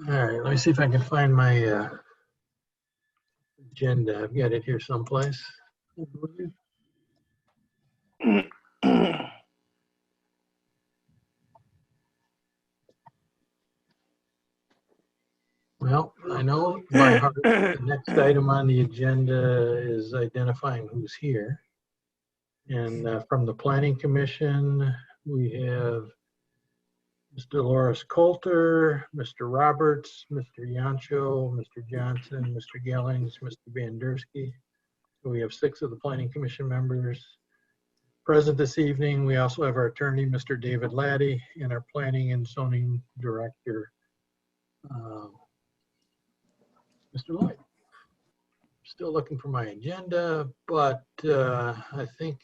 All right, let me see if I can find my agenda. I've got it here someplace. I believe. Well, I know by heart the next item on the agenda is identifying who's here. And from the Planning Commission, we have Mr. Loris Coulter, Mr. Roberts, Mr. Yancho, Mr. Johnson, Mr. Gellings, Mr. Bandersky. So we have 6 of the Planning Commission members present this evening. We also have our attorney, Mr. David Laddie, and our Planning and Zoning Director, Mr. Lloyd. Still looking for my agenda, but I think,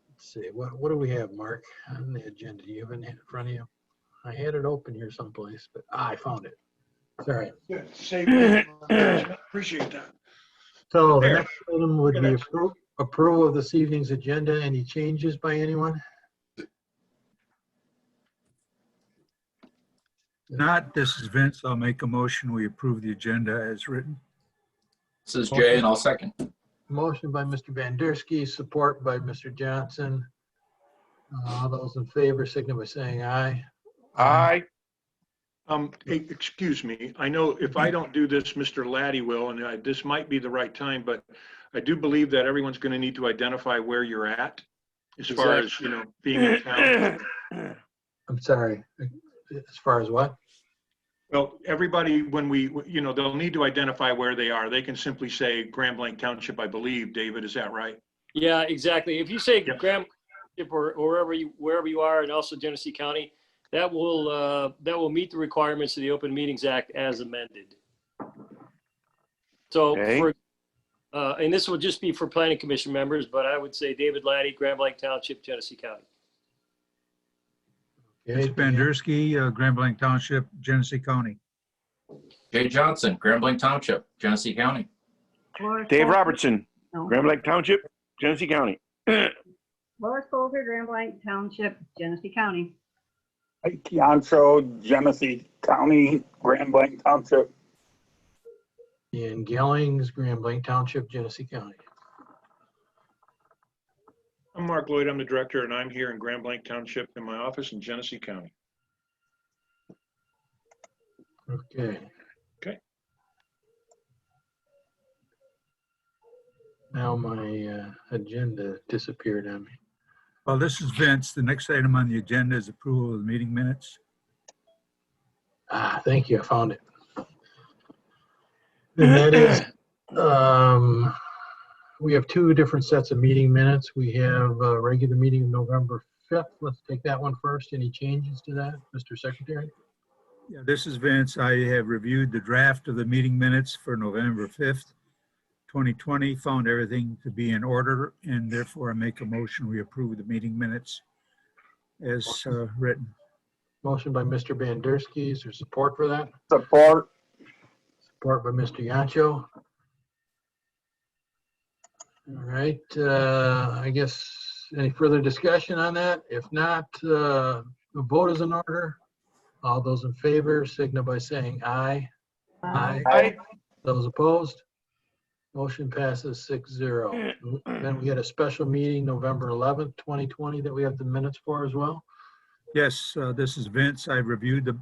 let's see, what do we have, Mark, on the agenda? Do you have it in front of you? I had it open here someplace, but I found it. Sorry. Good. Save it. Appreciate that. So the next item would be approval of this evening's agenda. Any changes by anyone? Not, this is Vince. I'll make a motion. We approve the agenda as written. This is Jay, and I'll second. Motion by Mr. Bandersky, support by Mr. Johnson. All those in favor signify by saying aye. Aye. Hey, excuse me. I know if I don't do this, Mr. Laddie will, and this might be the right time, but I do believe that everyone's going to need to identify where you're at as far as, being in town. I'm sorry, as far as what? Well, everybody, when they'll need to identify where they are. They can simply say Grand Blanc Township, I believe. David, is that right? Yeah, exactly. If you say Yep. Grand or wherever you are, and also Genesee County, that will meet the requirements of the Open Meetings Act as amended. So, Okay. and this will just be for Planning Commission members, but I would say David Laddie, Grand Blanc Township, Genesee County. It's Bandersky, Grand Blanc Township, Genesee County. Jay Johnson, Grand Blanc Township, Genesee County. Dave Robertson, Grand Blanc Township, Genesee County. Loris Coulter, Grand Blanc Township, Genesee County. Yancho, Genesee County, Grand Blanc Township. And Gellings, Grand Blanc Township, Genesee County. I'm Mark Lloyd. I'm the director, and I'm here in Grand Blanc Township in my office in Genesee County. Okay. Okay. Now my agenda disappeared on me. Well, this is Vince. The next item on the agenda is approval of the meeting minutes. Thank you, I found it. And that is, we have 2 different sets of meeting minutes. We have a regular meeting of November 5th. Let's take that one first. Any changes to that, Mr. Secretary? Yeah, this is Vince. I have reviewed the draft of the meeting minutes for November 5th, 2020, found everything to be in order, and therefore I make a motion we approve the meeting minutes as written. Motion by Mr. Bandersky. Is there support for that? Support. Support by Mr. Yancho. All right, I guess any further discussion on that? If not, the vote is in order. All those in favor signal by saying aye. Aye. Those opposed? Motion passes 6-0. Then we had a special meeting November 11th, 2020 that we have the minutes for as well. Yes, this is Vince. I reviewed the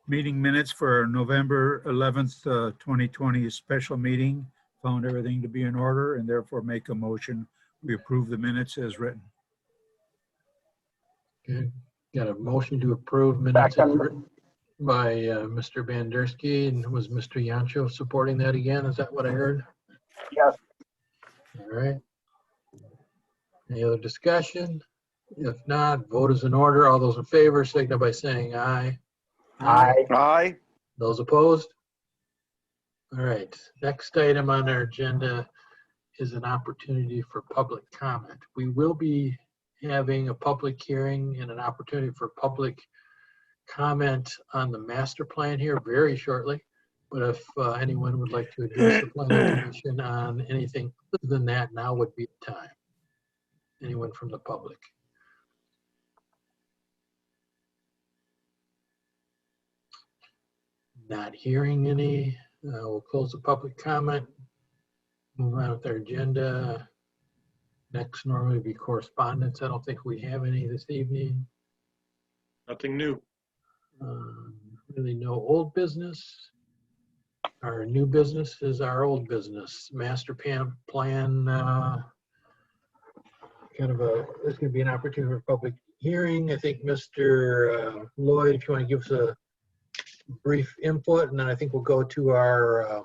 meeting minutes for November 11th, 2020 special meeting, found everything to be in order, and therefore make a motion we approve the minutes as written. Okay, got a motion to approve minutes as Second. written by Mr. Bandersky, and was Mr. Yancho supporting that again? Is that what I heard? Yes. All right. Any other discussion? If not, vote is in order. All those in favor signal by saying aye. Aye. Aye. Those opposed? All right, next item on our agenda is an opportunity for public comment. We will be having a public hearing and an opportunity for public comment on the master plan here very shortly. But if anyone would like to address the planning commission on anything other than that, now would be the time. Anyone from the public? Not hearing any. We'll close the public comment. Move on with our agenda. Next normally would be correspondence. I don't think we have any this evening. Nothing new. Really no old business. Our new business is our old business. Master plan, there's going to be an opportunity for public hearing. I think Mr. Lloyd, if you want to give us a brief input, and then I think we'll go to our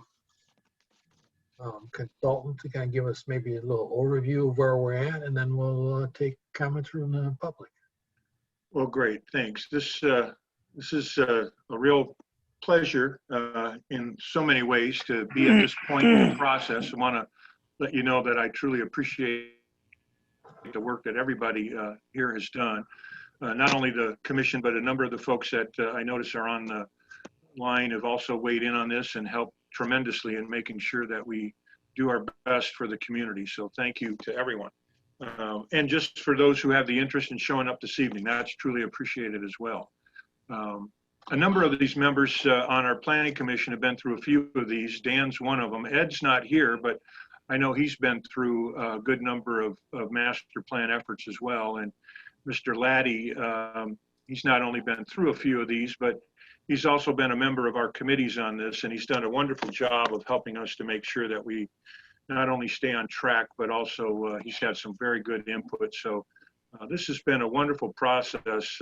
consultant to kind of give us maybe a little overview of where we're at, and then we'll take comments from the public. Well, great, thanks. This is a real pleasure in so many ways to be at this point in the process. I want to let you know that I truly appreciate the work that everybody here has done. Not only the commission, but a number of the folks that I notice are on the line have also weighed in on this and helped tremendously in making sure that we do our best for the community. So thank you to everyone. And just for those who have the interest in showing up this evening, that's truly appreciated as well. A number of these members on our planning commission have been through a few of these. Dan's one of them. Ed's not here, but I know he's been through a good number of master plan efforts as well. And Mr. Laddie, he's not only been through a few of these, but he's also been a member of our committees on this, and he's done a wonderful job of helping us to make sure that we not only stay on track, but also he's had some very good input. So this has been a wonderful process.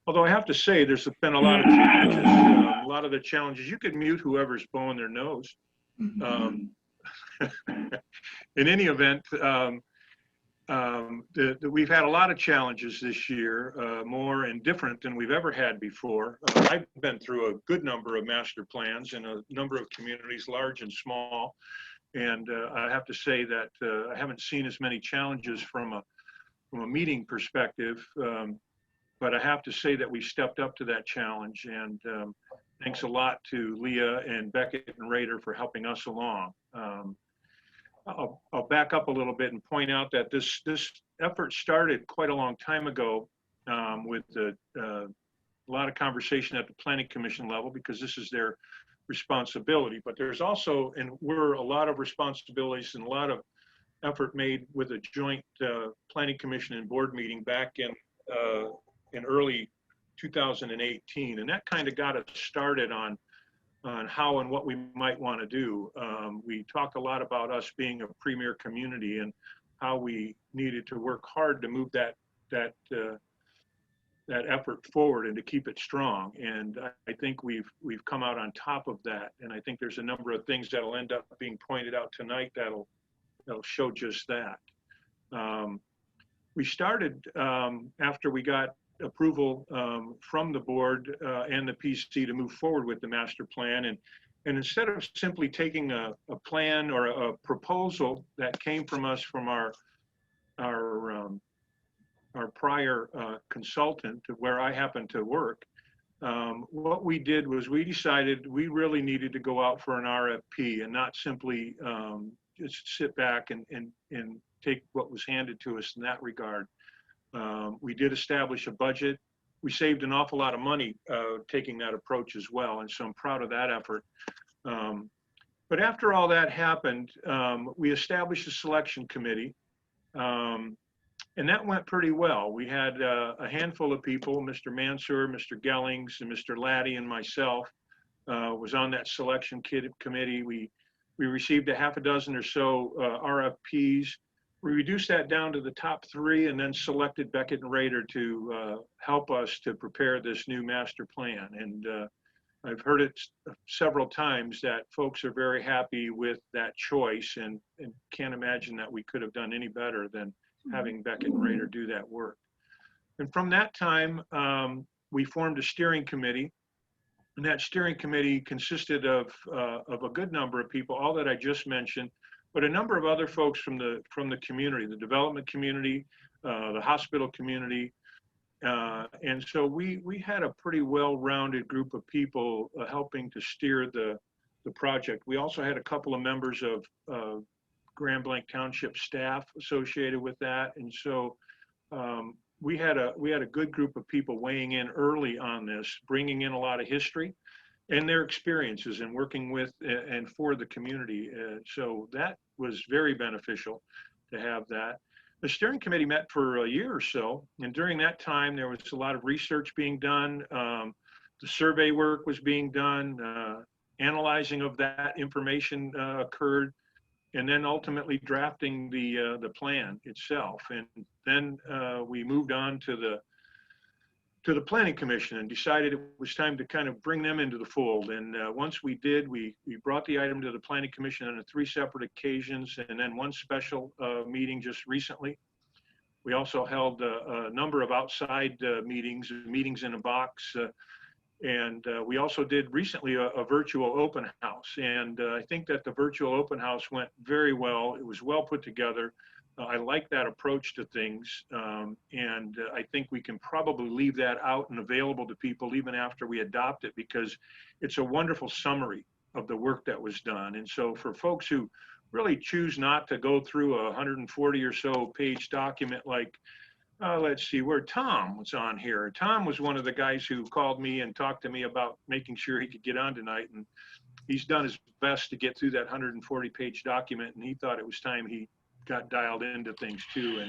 Although I have to say, there's been a lot of challenges. A lot of the challenges, you could mute whoever's blowing their nose. In any event, we've had a lot of challenges this year, more and different than we've ever had before. I've been through a good number of master plans in a number of communities, large and small. And I have to say that I haven't seen as many challenges from a meeting perspective. But I have to say that we stepped up to that challenge, and thanks a lot to Leah and Beckett and Rader for helping us along. I'll back up a little bit and point out that this effort started quite a long time ago with a lot of conversation at the Planning Commission level, because this is their responsibility. But there's also, and we're a lot of responsibilities and a lot of effort made with a joint Planning Commission and board meeting back in early 2018, and that kind of got us started on how and what we might want to do. We talked a lot about us being a premier community and how we needed to work hard to move that effort forward and to keep it strong. And I think we've come out on top of that. And I think there's a number of things that'll end up being pointed out tonight that'll show just that. We started after we got approval from the board and the PC to move forward with the master plan. And instead of simply taking a plan or a proposal that came from us from our prior consultant, where I happen to work, what we did was we decided we really needed to go out for an RFP and not simply just sit back and take what was handed to us in that regard. We did establish a budget. We saved an awful lot of money taking that approach as well, and so I'm proud of that effort. But after all that happened, we established a selection committee, and that went pretty well. We had a handful of people, Mr. Mansour, Mr. Gellings, and Mr. Laddie and myself was on that selection committee. We received a half a dozen or so RFPs. We reduced that down to the top 3 and then selected Beckett and Rader to help us to prepare this new master plan. And I've heard it several times that folks are very happy with that choice and can't imagine that we could have done any better than having Beckett and Rader do that work. And from that time, we formed a steering committee. And that steering committee consisted of a good number of people, all that I just mentioned, but a number of other folks from the community, the development community, the hospital community. And so we had a pretty well-rounded group of people helping to steer the project. We also had a couple of members of Grand Blanc Township staff associated with that. And so we had a good group of people weighing in early on this, bringing in a lot of history. and their experiences in working with and for the community. So that was very beneficial to have that. The steering committee met for a year or so, and during that time, there was a lot of research being done. The survey work was being done. Analyzing of that information occurred, and then ultimately drafting the plan itself. And then we moved on to the Planning Commission and decided it was time to kind of bring them into the fold. And once we did, we brought the item to the Planning Commission on 3 separate occasions, and then 1 special meeting just recently. We also held a number of outside meetings in a box, and we also did recently a virtual open house. And I think that the virtual open house went very well. It was well put together. I like that approach to things, and I think we can probably leave that out and available to people even after we adopt it, because it's a wonderful summary of the work that was done. And so for folks who really choose not to go through a 140 or so page document, like, let's see, where Tom was on here. Tom was one of the guys who called me and talked to me about making sure he could get on tonight, and he's done his best to get through that 140 page document, and he thought it was time he got dialed into things too.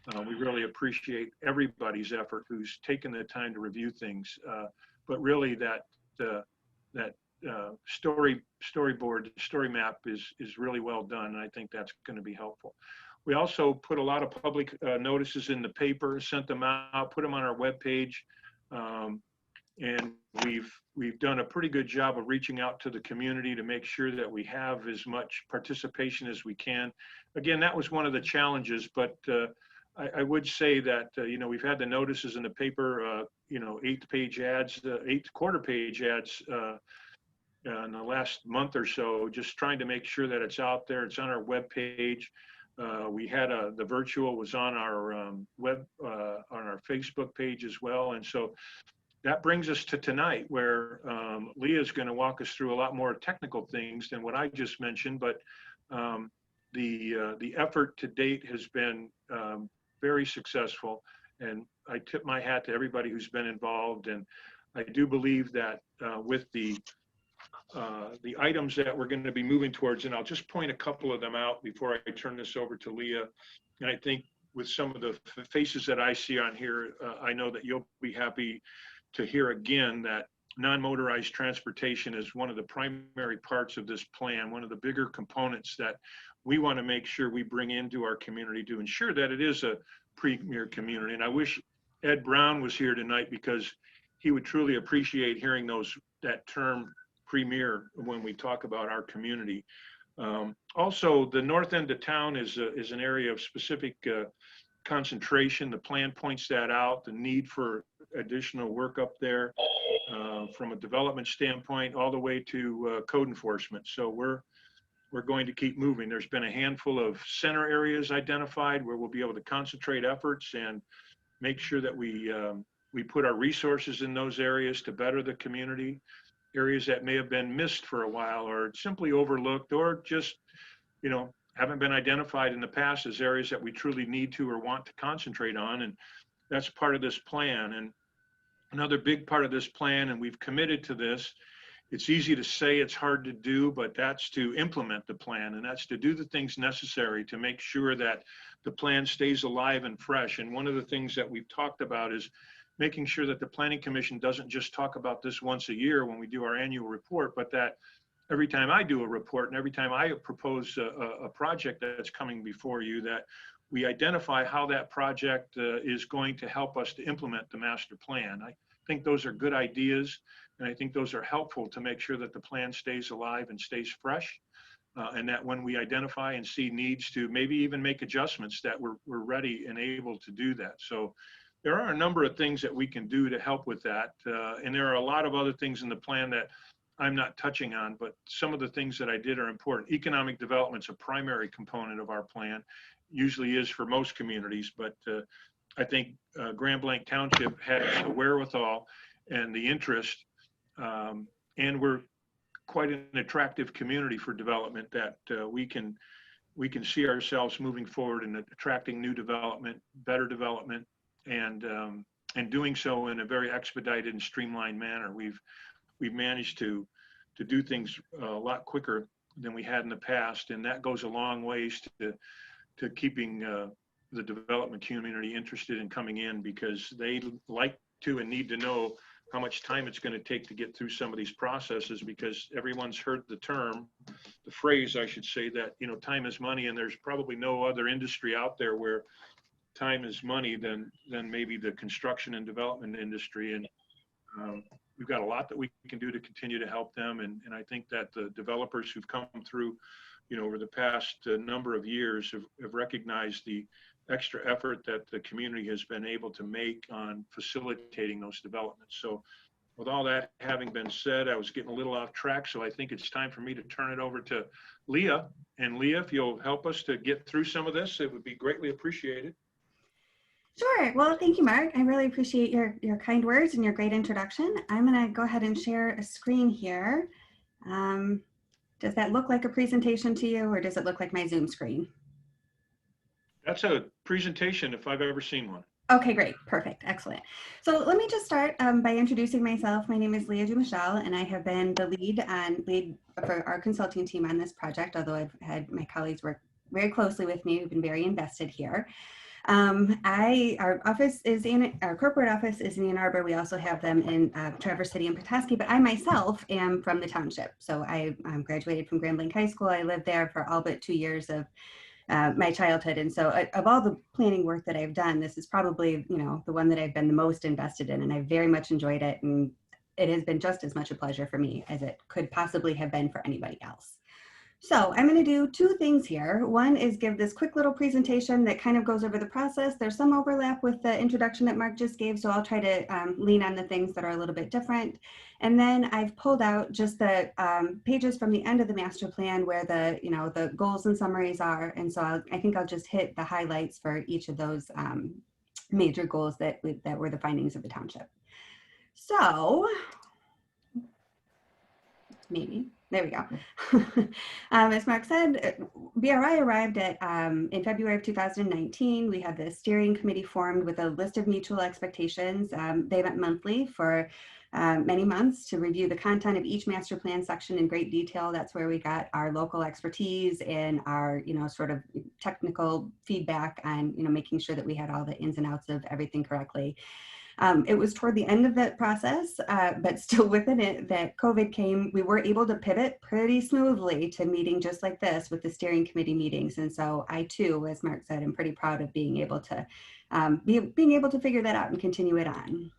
And we really appreciate everybody's effort who's taken the time to review things. But really that storyboard, story map is really well done. And I think that's going to be helpful. We also put a lot of public notices in the paper, sent them out, put them on our webpage. And we've done a pretty good job of reaching out to the community to make sure that we have as much participation as we can. Again, that was one of the challenges, but I would say that, we've had the notices in the paper, 8-page ads, 8 quarter-page ads in the last month or so, just trying to make sure that it's out there. It's on our webpage. We had the virtual was on our on our Facebook page as well. And so that brings us to tonight, where Leah is going to walk us through a lot more technical things than what I just mentioned. But the effort to date has been very successful, and I tip my hat to everybody who's been involved. And I do believe that with the items that we're going to be moving towards, and I'll just point a couple of them out before I turn this over to Leah. And I think with some of the faces that I see on here, I know that you'll be happy to hear again that non-motorized transportation is one of the primary parts of this plan, one of the bigger components that we want to make sure we bring into our community to ensure that it is a premier community. And I wish Ed Brown was here tonight, because he would truly appreciate hearing that term premier when we talk about our community. Also, the north end of town is an area of specific concentration. The plan points that out, the need for additional work up there from a development standpoint, all the way to code enforcement. So we're going to keep moving. There's been a handful of center areas identified where we'll be able to concentrate efforts and make sure that we put our resources in those areas to better the community. Areas that may have been missed for a while, or simply overlooked, or just, haven't been identified in the past as areas that we truly need to or want to concentrate on. And that's part of this plan. And another big part of this plan, and we've committed to this, it's easy to say, it's hard to do, but that's to implement the plan, and that's to do the things necessary to make sure that the plan stays alive and fresh. And one of the things that we've talked about is making sure that the Planning Commission doesn't just talk about this once a year when we do our annual report, but that every time I do a report and every time I propose a project that's coming before you, that we identify how that project is going to help us to implement the master plan. I think those are good ideas, and I think those are helpful to make sure that the plan stays alive and stays fresh, and that when we identify and see needs to maybe even make adjustments, that we're ready and able to do that. So there are a number of things that we can do to help with that. And there are a lot of other things in the plan that I'm not touching on, but some of the things that I did are important. Economic development's a primary component of our plan, usually is for most communities, but I think Grand Blanc Township has the wherewithal and the interest, and we're quite an attractive community for development, that we can see ourselves moving forward and attracting new development, better development, and doing so in a very expedited and streamlined manner. we've managed to do things a lot quicker than we had in the past. And that goes a long ways to keeping the development community interested in coming in, because they like to and need to know how much time it's going to take to get through some of these processes, because everyone's heard the phrase, I should say, that, you know, time is money, and there's probably no other industry out there where time is money than maybe the construction and development industry. And we've got a lot that we can do to continue to help them. And I think that the developers who've come through, you know, over the past number of years have recognized the extra effort that the community has been able to make on facilitating those developments. So with all that having been said, I was getting a little off track, so I think it's time for me to turn it over to Leah. And Leah, if you'll help us to get through some of this, it would be greatly appreciated. Sure. Well, thank you, Mark. I really appreciate your kind words and your great introduction. I'm going to go ahead and share a screen here. Does that look like a presentation to you, or does it look like my Zoom screen? That's a presentation if I've ever seen one. Okay, great. Perfect. Excellent. So let me just start by introducing myself. My name is Leah Dumichel, and I have been the lead for our consulting team on this project, although I've had my colleagues work very closely with me. We've been very invested here. Our corporate office is in Ann Arbor. We also have them in Traverse City and Petoskey, but I myself am from the township. So I graduated from Grand Blanc High School. I lived there for all but 2 years of my childhood. And so of all the planning work that I've done, this is probably, you know, the one that I've been the most invested in, and I very much enjoyed it. And it has been just as much a pleasure for me as it could possibly have been for anybody else. So I'm going to do two things here. One is give this quick little presentation that kind of goes over the process. There's some overlap with the introduction that Mark just gave, so I'll try to lean on the things that are a little bit different. And then I've pulled out just the pages from the end of the master plan where the goals and summaries are. And so I think I'll just hit the highlights for each of those major goals that were the findings of the township. So maybe. There we go. As Mark said, BRI arrived in February of 2019. We had the steering committee formed with a list of mutual expectations. They met monthly for many months to review the content of each master plan section in great detail. That's where we got our local expertise and our, sort of technical feedback on, making sure that we had all the ins and outs of everything correctly. It was toward the end of that process, but still within it, that COVID came. We were able to pivot pretty smoothly to meeting just like this with the steering committee meetings. And so I too, as Mark said, I'm pretty proud of being able to figure that out and continue it on.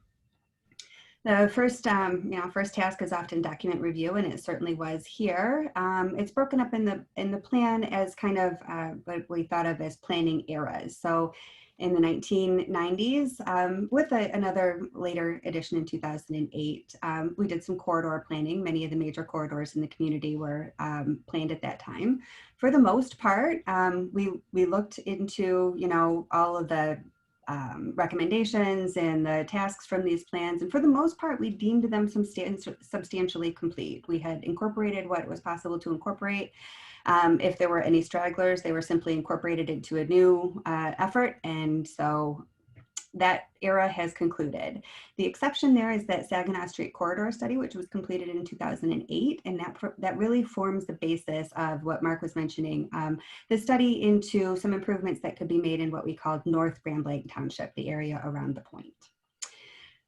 The first task is often document review, and it certainly was here. It's broken up in the plan as kind of what we thought of as planning eras. So in the 1990s, with another later edition in 2008, we did some corridor planning. Many of the major corridors in the community were planned at that time. For the most part, we looked into all of the recommendations and the tasks from these plans, and for the most part, we deemed them substantially complete. We had incorporated what was possible to incorporate. If there were any stragglers, they were simply incorporated into a new effort, and so that era has concluded. The exception there is that Saginaw Street Corridor Study, which was completed in 2008, and that really forms the basis of what Mark was mentioning, the study into some improvements that could be made in what we called North Grand Blanc Township, the area around the point.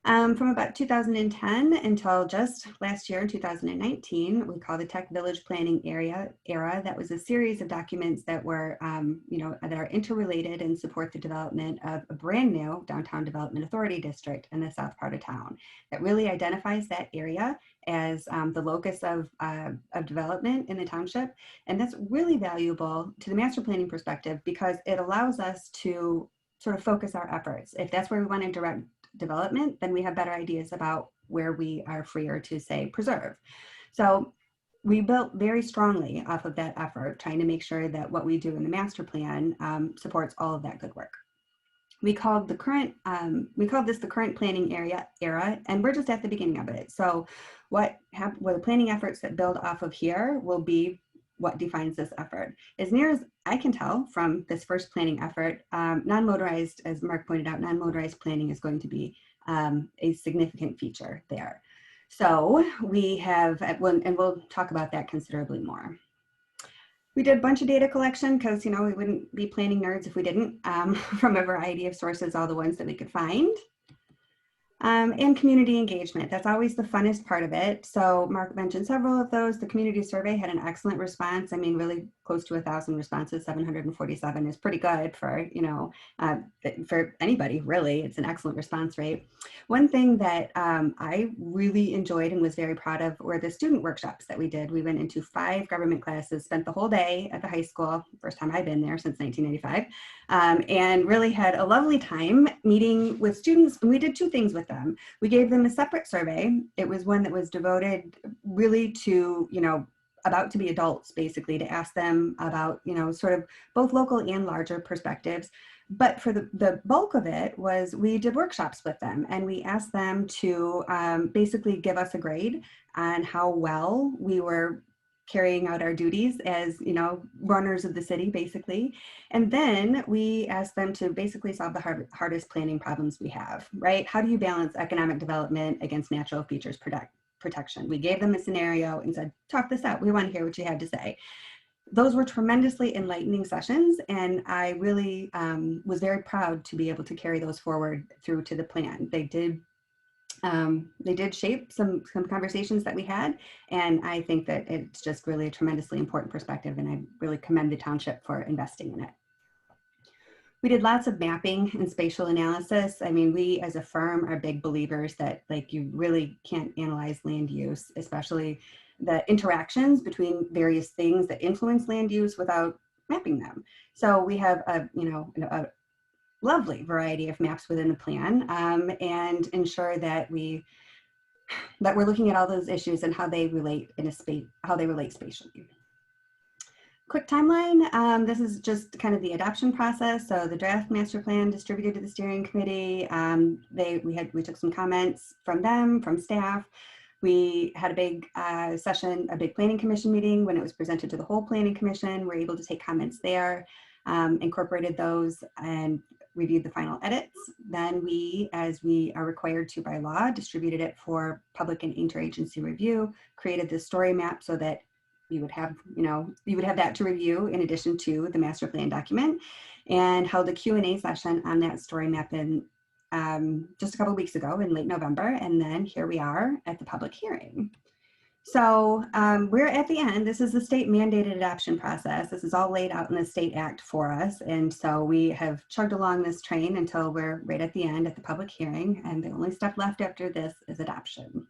From about 2010 until just last year in 2019, we call the Tech Village Planning era. That was a series of documents that were, that are interrelated and support the development of a brand new Downtown Development Authority district in the south part of town that really identifies that area as the locus of development in the township. And that's really valuable to the master planning perspective because it allows us to sort of focus our efforts. If that's where we want to direct development, then we have better ideas about where we are freer to, say, preserve. So we built very strongly off of that effort, trying to make sure that what we do in the master plan supports all of that good work. We called this the current planning era, and we're just at the beginning of it. So what the planning efforts that build off of here will be what defines this effort. As near as I can tell from this first planning effort, non-motorized, as Mark pointed out, non-motorized planning is going to be a significant feature there. So we have, and we'll talk about that considerably more. We did a bunch of data collection because, we wouldn't be planning nerds if we didn't, from a variety of sources, all the ones that we could find. And community engagement. That's always the funnest part of it. So Mark mentioned several of those. The community survey had an excellent response. I mean, really close to 1,000 responses. 747 is pretty good for, for anybody, really. It's an excellent response rate. One thing that I really enjoyed and was very proud of were the student workshops that we did. We went into 5 government classes, spent the whole day at the high school, first time I've been there since 1985, and really had a lovely time meeting with students. And we did 2 things with them. We gave them a separate survey. It was one that was devoted really to, about to be adults, basically, to ask them about, sort of both local and larger perspectives. But for the bulk of it was we did workshops with them, and we asked them to basically give us a grade on how well we were carrying out our duties as, runners of the city, basically. And then we asked them to basically solve the hardest planning problems we have, right? How do you balance economic development against natural features protection? We gave them a scenario and said, talk this out. We want to hear what you have to say. Those were tremendously enlightening sessions, and I really was very proud to be able to carry those forward through to the plan. They did shape some conversations that we had, and I think that it's just really a tremendously important perspective, and I really commend the township for investing in it. We did lots of mapping and spatial analysis. I mean, we as a firm are big believers that you really can't analyze land use, especially the interactions between various things that influence land use without mapping them. So we have a lovely variety of maps within the plan, and ensure that we're looking at all those issues and how they relate spatially. Quick timeline. This is just kind of the adoption process. So the draft master plan distributed to the steering committee. We took some comments from them, from staff. We had a big session, a big planning commission meeting when it was presented to the whole planning commission. We're able to take comments there, incorporated those, and reviewed the final edits. Then we, as we are required to by law, distributed it for public and interagency review, created the story map so that you would have that to review in addition to the master plan document, and held a Q&A session on that story map in just a couple of weeks ago in late November. And then here we are at the public hearing. So we're at the end. This is the state mandated adoption process. This is all laid out in the state act for us. And so we have chugged along this train until we're right at the end at the public hearing. And the only step left after this is adoption.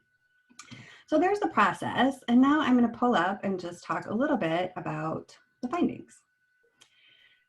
So there's the process. And now I'm going to pull up and just talk a little bit about the findings.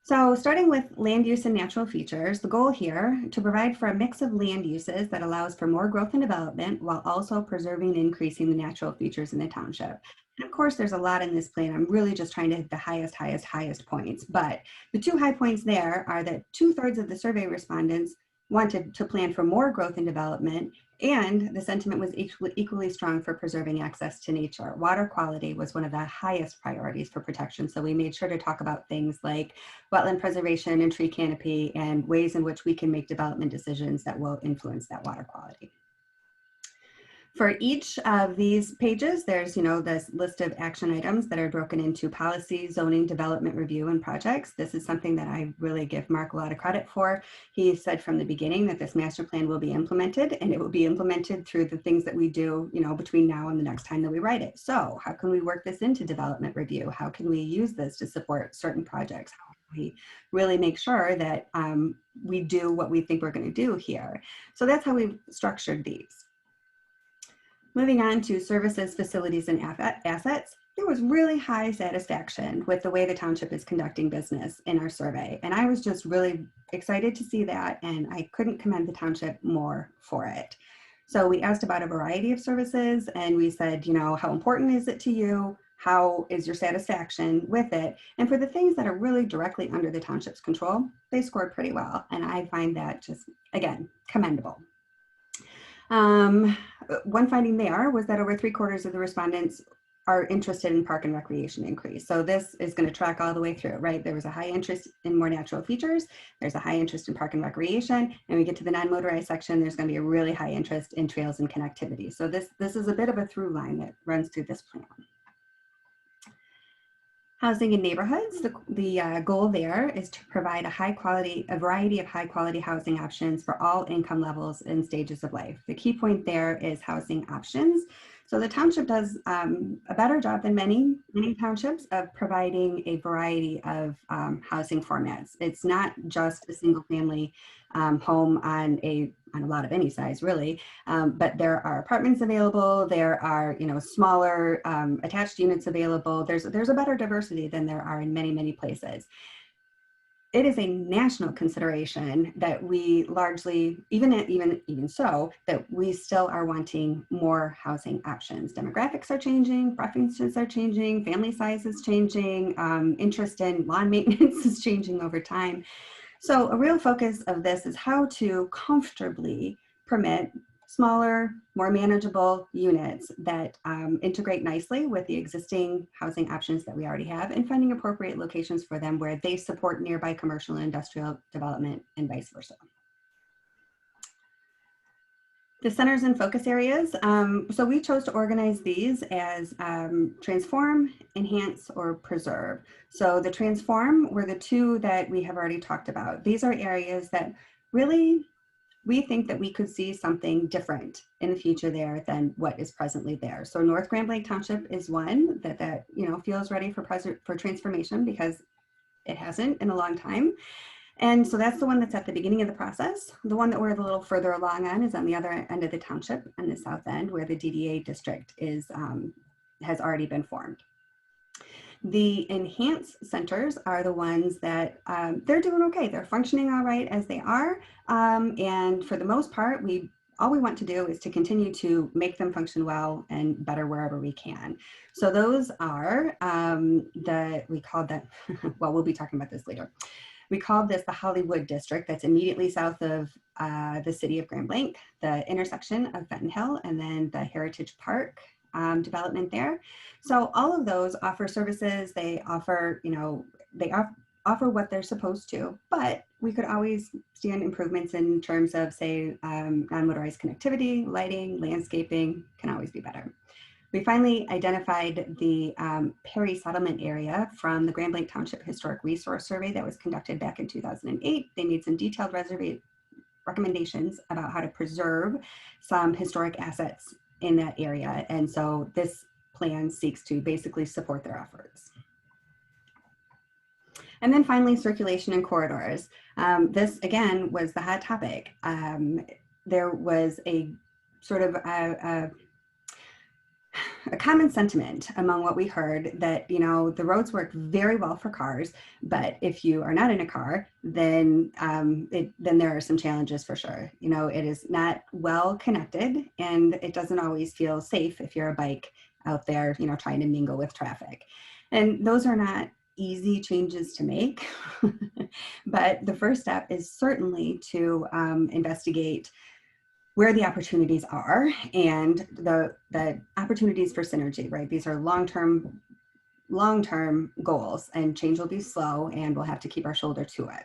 So starting with land use and natural features, the goal here to provide for a mix of land uses that allows for more growth and development while also preserving and increasing the natural features in the township. And of course, there's a lot in this plan. I'm really just trying to hit the highest points. But the 2 high points there are that 2/3 of the survey respondents wanted to plan for more growth and development, and the sentiment was equally strong for preserving access to nature. Water quality was one of the highest priorities for protection, so we made sure to talk about things like wetland preservation and tree canopy and ways in which we can make development decisions that will influence that water quality. For each of these pages, there's, this list of action items that are broken into policy, zoning, development review, and projects. This is something that I really give Mark a lot of credit for. He said from the beginning that this master plan will be implemented, and it will be implemented through the things that we do, between now and the next time that we write it. So how can we work this into development review? How can we use this to support certain projects? How can we really make sure that we do what we think we're going to do here? So that's how we've structured these. Moving on to services, facilities, and assets, there was really high satisfaction with the way the township is conducting business in our survey. And I was just really excited to see that, and I couldn't commend the township more for it. So we asked about a variety of services, and we said, how important is it to you? How is your satisfaction with it? And for the things that are really directly under the township's control, they scored pretty well. And I find that just, again, commendable. One finding there was that over 3/4 of the respondents are interested in park and recreation increase. So this is going to track all the way through, right? There was a high interest in more natural features. There's a high interest in park and recreation. And we get to the non-motorized section, there's going to be a really high interest in trails and connectivity. So this is a bit of a through line that runs through this plan. Housing in neighborhoods, the goal there is to provide a variety of high quality housing options for all income levels and stages of life. The key point there is housing options. So the township does a better job than many townships of providing a variety of housing formats. It's not just a single family home on a lot of any size really, but there are apartments available. There are smaller attached units available. There's a better diversity than there are in many places. It is a national consideration that we largely, even so, that we still are wanting more housing options. Demographics are changing, preferences are changing, family size is changing, interest in lawn maintenance is changing over time. So a real focus of this is how to comfortably permit smaller, more manageable units that integrate nicely with the existing housing options that we already have, and finding appropriate locations for them where they support nearby commercial and industrial development and vice versa. The centers and focus areas. So we chose to organize these as transform, enhance, or preserve. So the transform were the two that we have already talked about. These are areas that really we think that we could see something different in the future there than what is presently there. So North Grand Blanc Township is one that feels ready for transformation because it hasn't in a long time. And so that's the one that's at the beginning of the process. The one that we're a little further along on is on the other end of the township, on the south end, where the DDA district has already been formed. The enhanced centers are the ones that they're doing okay. They're functioning all right as they are. And for the most part, all we want to do is to continue to make them function well and better wherever we can. So those are we call that, well, we'll be talking about this later. We call this the Hollywood district. That's immediately south of the city of Grand Blanc, the intersection of Fenton Hill, and then the Heritage Park development there. So all of those offer services. They offer, offer what they're supposed to, but we could always stand improvements in terms of, say, non-motorized connectivity, lighting, landscaping can always be better. We finally identified the Perry settlement area from the Grand Blanc Township Historic Resource Survey that was conducted back in 2008. They made some detailed recommendations about how to preserve some historic assets in that area. And so this plan seeks to basically support their efforts. And then finally, circulation and corridors. This, again, was the hot topic. There was a sort of a common sentiment among what we heard that, the roads work very well for cars, but if you are not in a car, then there are some challenges for sure. It is not well connected, and it doesn't always feel safe if you're a bike out there, trying to mingle with traffic. And those are not easy changes to make, but the first step is certainly to investigate where the opportunities are and the opportunities for synergy, right? These are long-term goals, and change will be slow, and we'll have to keep our shoulder to it.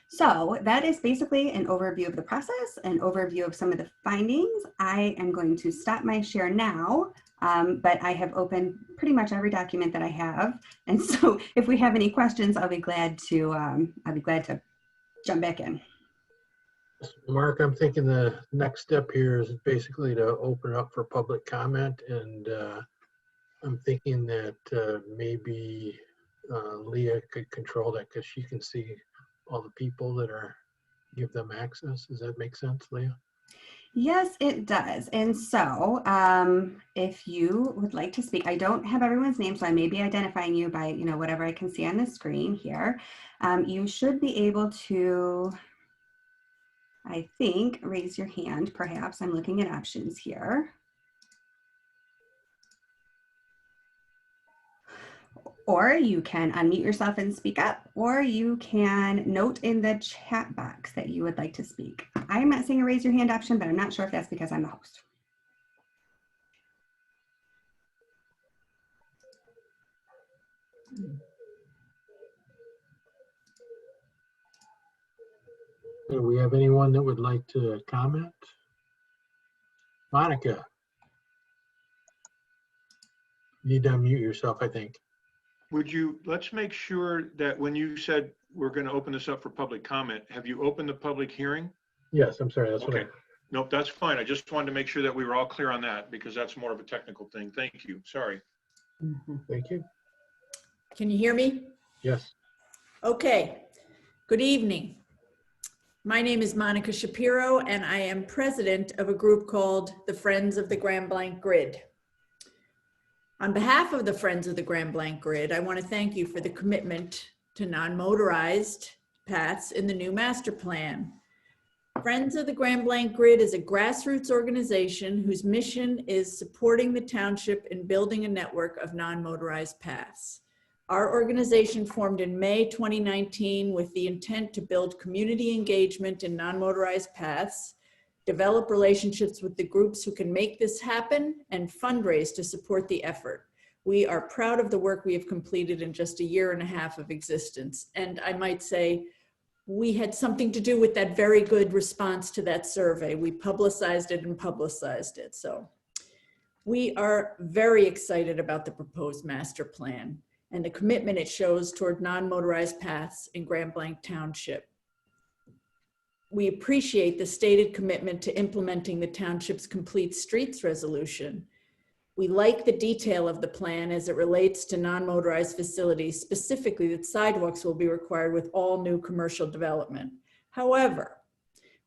So that is basically an overview of the process, an overview of some of the findings. I am going to stop my share now, but I have opened pretty much every document that I have. And so if we have any questions, I'll be glad to jump back in. Mark, I'm thinking the next step here is basically to open up for public comment, and I'm thinking that maybe Leah could control that because she can see all the people that give them access. Does that make sense, Leah? Yes, it does. And so if you would like to speak, I don't have everyone's name, so I may be identifying you by whatever I can see on the screen here. You should be able to, I think, raise your hand, perhaps. I'm looking at options here. Or you can unmute yourself and speak up, or you can note in the chat box that you would like to speak. I'm not seeing a raise your hand option, but I'm not sure if that's because I'm the host. Do we have anyone that would like to comment? Monica? You need to unmute yourself, I think. Let's make sure that when you said we're going to open this up for public comment, have you opened the public hearing? Yes, I'm sorry, that's what Okay. Nope, that's fine. I just wanted to make sure that we were all clear on that because that's more of a technical thing. Thank you. Sorry. Thank you. Can you hear me? Yes. Okay. Good evening. My name is Monica Shapiro, and I am president of a group called the Friends of the Grand Blanc Grid. On behalf of the Friends of the Grand Blanc Grid, I want to thank you for the commitment to non-motorized paths in the new master plan. Friends of the Grand Blanc Grid is a grassroots organization whose mission is supporting the township in building a network of non-motorized paths. Our organization formed in May 2019 with the intent to build community engagement in non-motorized paths, develop relationships with the groups who can make this happen, and fundraise to support the effort. We are proud of the work we have completed in just a year and a half of existence. And I might say, we had something to do with that very good response to that survey. We publicized it and publicized it. So we are very excited about the proposed master plan and the commitment it shows toward non-motorized paths in Grand Blanc Township. We appreciate the stated commitment to implementing the township's complete streets resolution. We like the detail of the plan as it relates to non-motorized facilities, specifically that sidewalks will be required with all new commercial development. However,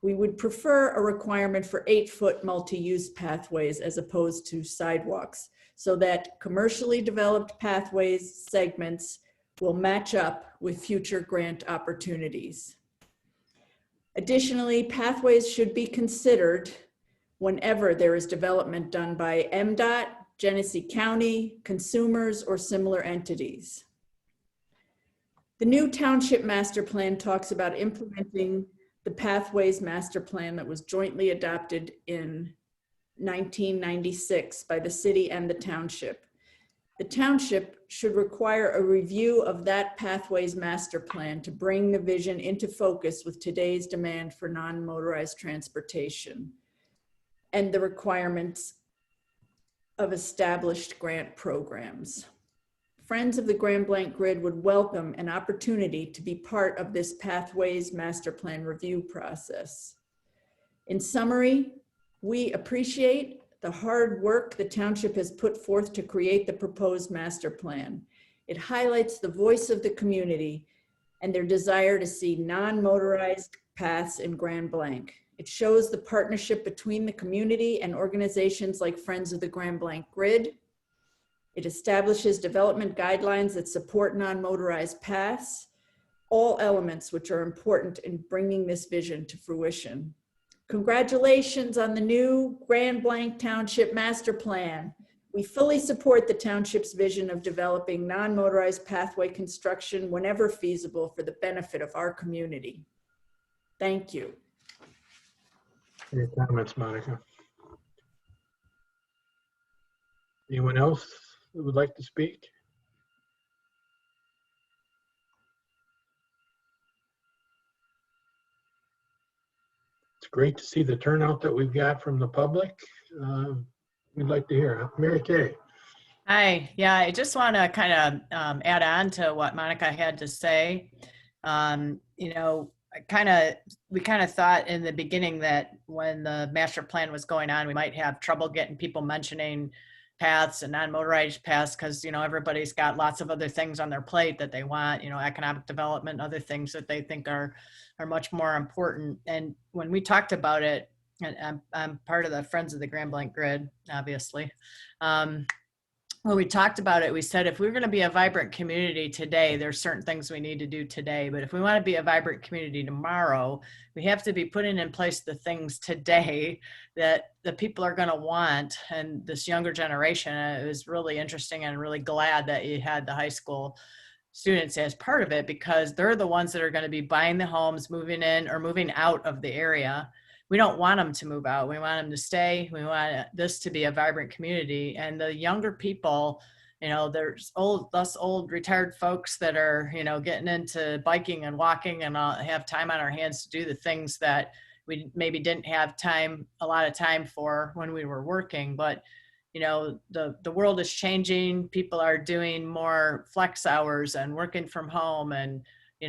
we would prefer a requirement for 8-foot multi-use pathways as opposed to sidewalks, so that commercially developed pathways segments will match up with future grant opportunities. Additionally, pathways should be considered whenever there is development done by MDOT, Genesee County, consumers, or similar entities. The new Township Master Plan talks about implementing the Pathways Master Plan that was jointly adopted in 1996 by the city and the township. The township should require a review of that Pathways Master Plan to bring the vision into focus with today's demand for non-motorized transportation and the requirements of established grant programs. Friends of the Grand Blanc Grid would welcome an opportunity to be part of this Pathways Master Plan review process. In summary, we appreciate the hard work the township has put forth to create the proposed master plan. It highlights the voice of the community and their desire to see non-motorized paths in Grand Blanc. It shows the partnership between the community and organizations like Friends of the Grand Blanc Grid. It establishes development guidelines that support non-motorized paths, all elements which are important in bringing this vision to fruition. Congratulations on the new Grand Blanc Township Master Plan. We fully support the township's vision of developing non-motorized pathway construction whenever feasible for the benefit of our community. Thank you. Any comments, Monica? Anyone else who would like to speak? It's great to see the turnout that we've got from the public. We'd like to hear. Mary Kay. Hi, yeah, I just want to kind of add on to what Monica had to say. You know, we kind of thought in the beginning that when the master plan was going on, we might have trouble getting people mentioning paths and non-motorized paths because, you know, everybody's got lots of other things on their plate that they want, you know, economic development, other things that they think are much more important. And when we talked about it, and I'm part of the Friends of the Grand Blanc Grid, obviously. When we talked about it, we said if we're going to be a vibrant community today, there's certain things we need to do today. But if we want to be a vibrant community tomorrow, we have to be putting in place the things today that the people are going to want. And this younger generation, it was really interesting and really glad that you had the high school students as part of it because they're the ones that are going to be buying the homes, moving in or moving out of the area. We don't want them to move out. We want them to stay. We want this to be a vibrant community. And the younger people there's us old retired folks that are, getting into biking and walking and have time on our hands to do the things that we maybe didn't have a lot of time for when we were working. But, the world is changing. People are doing more flex hours and working from home and,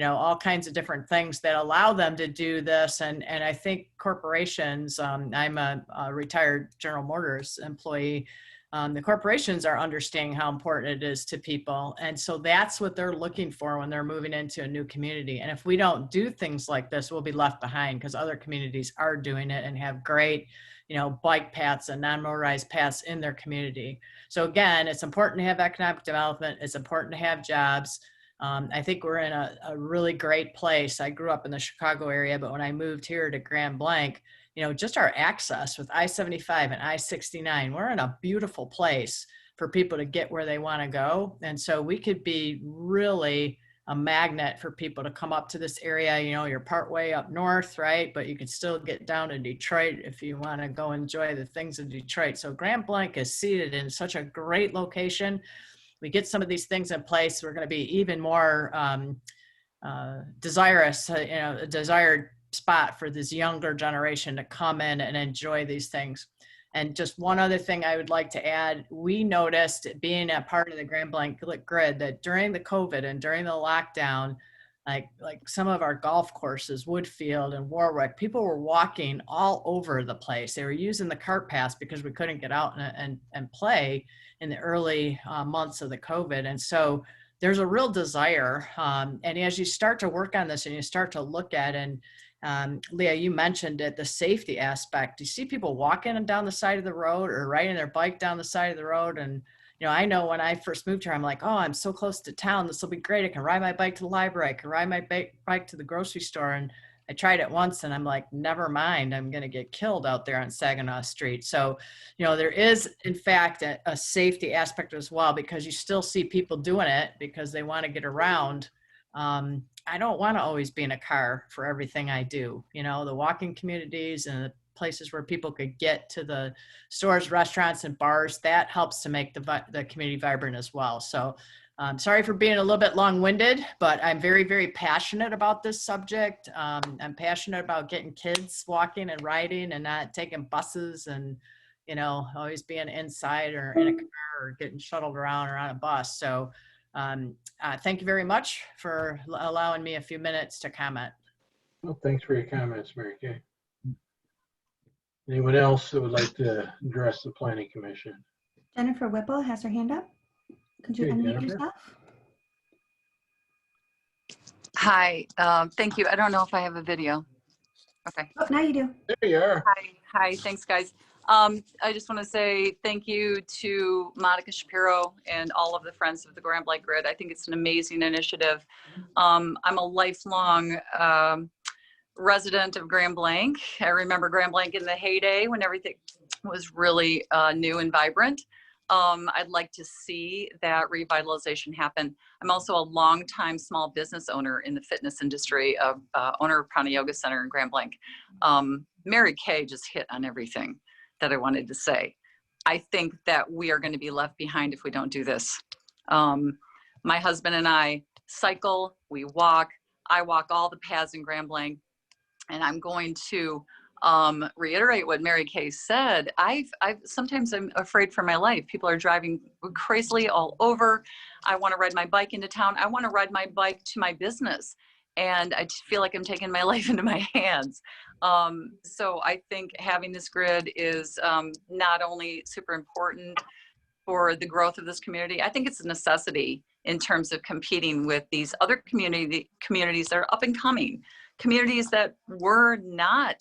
all kinds of different things that allow them to do this. And I think corporations, I'm a retired General Motors employee. The corporations are understanding how important it is to people. And so that's what they're looking for when they're moving into a new community. And if we don't do things like this, we'll be left behind because other communities are doing it and have great, bike paths and non-motorized paths in their community. So again, it's important to have economic development. It's important to have jobs. I think we're in a really great place. I grew up in the Chicago area, but when I moved here to Grand Blanc, just our access with I-75 and I-69, we're in a beautiful place for people to get where they want to go. And so we could be really a magnet for people to come up to this area. You're partway up north, right? But you can still get down to Detroit if you want to go enjoy the things of Detroit. So Grand Blanc is seated in such a great location. We get some of these things in place, we're going to be even more desirous, a desired spot for this younger generation to come in and enjoy these things. And just one other thing I would like to add, we noticed being a part of the Grand Blanc grid that during the COVID and during the lockdown, like some of our golf courses, Woodfield and Warwick, people were walking all over the place. They were using the cart paths because we couldn't get out and play in the early months of the COVID. And so there's a real desire. And as you start to work on this and you start to look at, and Leah, you mentioned it, the safety aspect. You see people walking down the side of the road or riding their bike down the side of the road. And I know when I first moved here, I'm like, oh, I'm so close to town. This will be great. I can ride my bike to the library. I can ride my bike to the grocery store. And I tried it once and I'm like, never mind. I'm going to get killed out there on Saginaw Street. So, there is, in fact, a safety aspect as well, because you still see people doing it because they want to get around. I don't want to always be in a car for everything I do. The walking communities and the places where people could get to the stores, restaurants, and bars, that helps to make the community vibrant as well. So sorry for being a little bit long-winded, but I'm very, very passionate about this subject. I'm passionate about getting kids walking and riding and not taking buses and, always being inside or in a car or getting shuttled around or on a bus. So thank you very much for allowing me a few minutes to comment. Well, thanks for your comments, Mary Kay. Anyone else that would like to address the Planning Commission? Jennifer Whipple has her hand up. Could you Okay, unmute Jennifer. yourself? Hi, thank you. I don't know if I have a video. Okay. Oh, now you do. There you are. Hi, thanks guys. I just want to say thank you to Monica Shapiro and all of the Friends of the Grand Blanc Grid. I think it's an amazing initiative. I'm a lifelong resident of Grand Blanc. I remember Grand Blanc in the heyday when everything was really new and vibrant. I'd like to see that revitalization happen. I'm also a longtime small business owner in the fitness industry, owner of Prana Yoga Center in Grand Blanc. Mary Kay just hit on everything that I wanted to say. I think that we are going to be left behind if we don't do this. My husband and I cycle, we walk. I walk all the paths in Grand Blanc. And I'm going to reiterate what Mary Kay said. Sometimes I'm afraid for my life. People are driving crazily all over. I want to ride my bike into town. I want to ride my bike to my business. And I feel like I'm taking my life into my hands. So I think having this grid is not only super important for the growth of this community, I think it's a necessity in terms of competing with these other communities that are up and coming. Communities that were not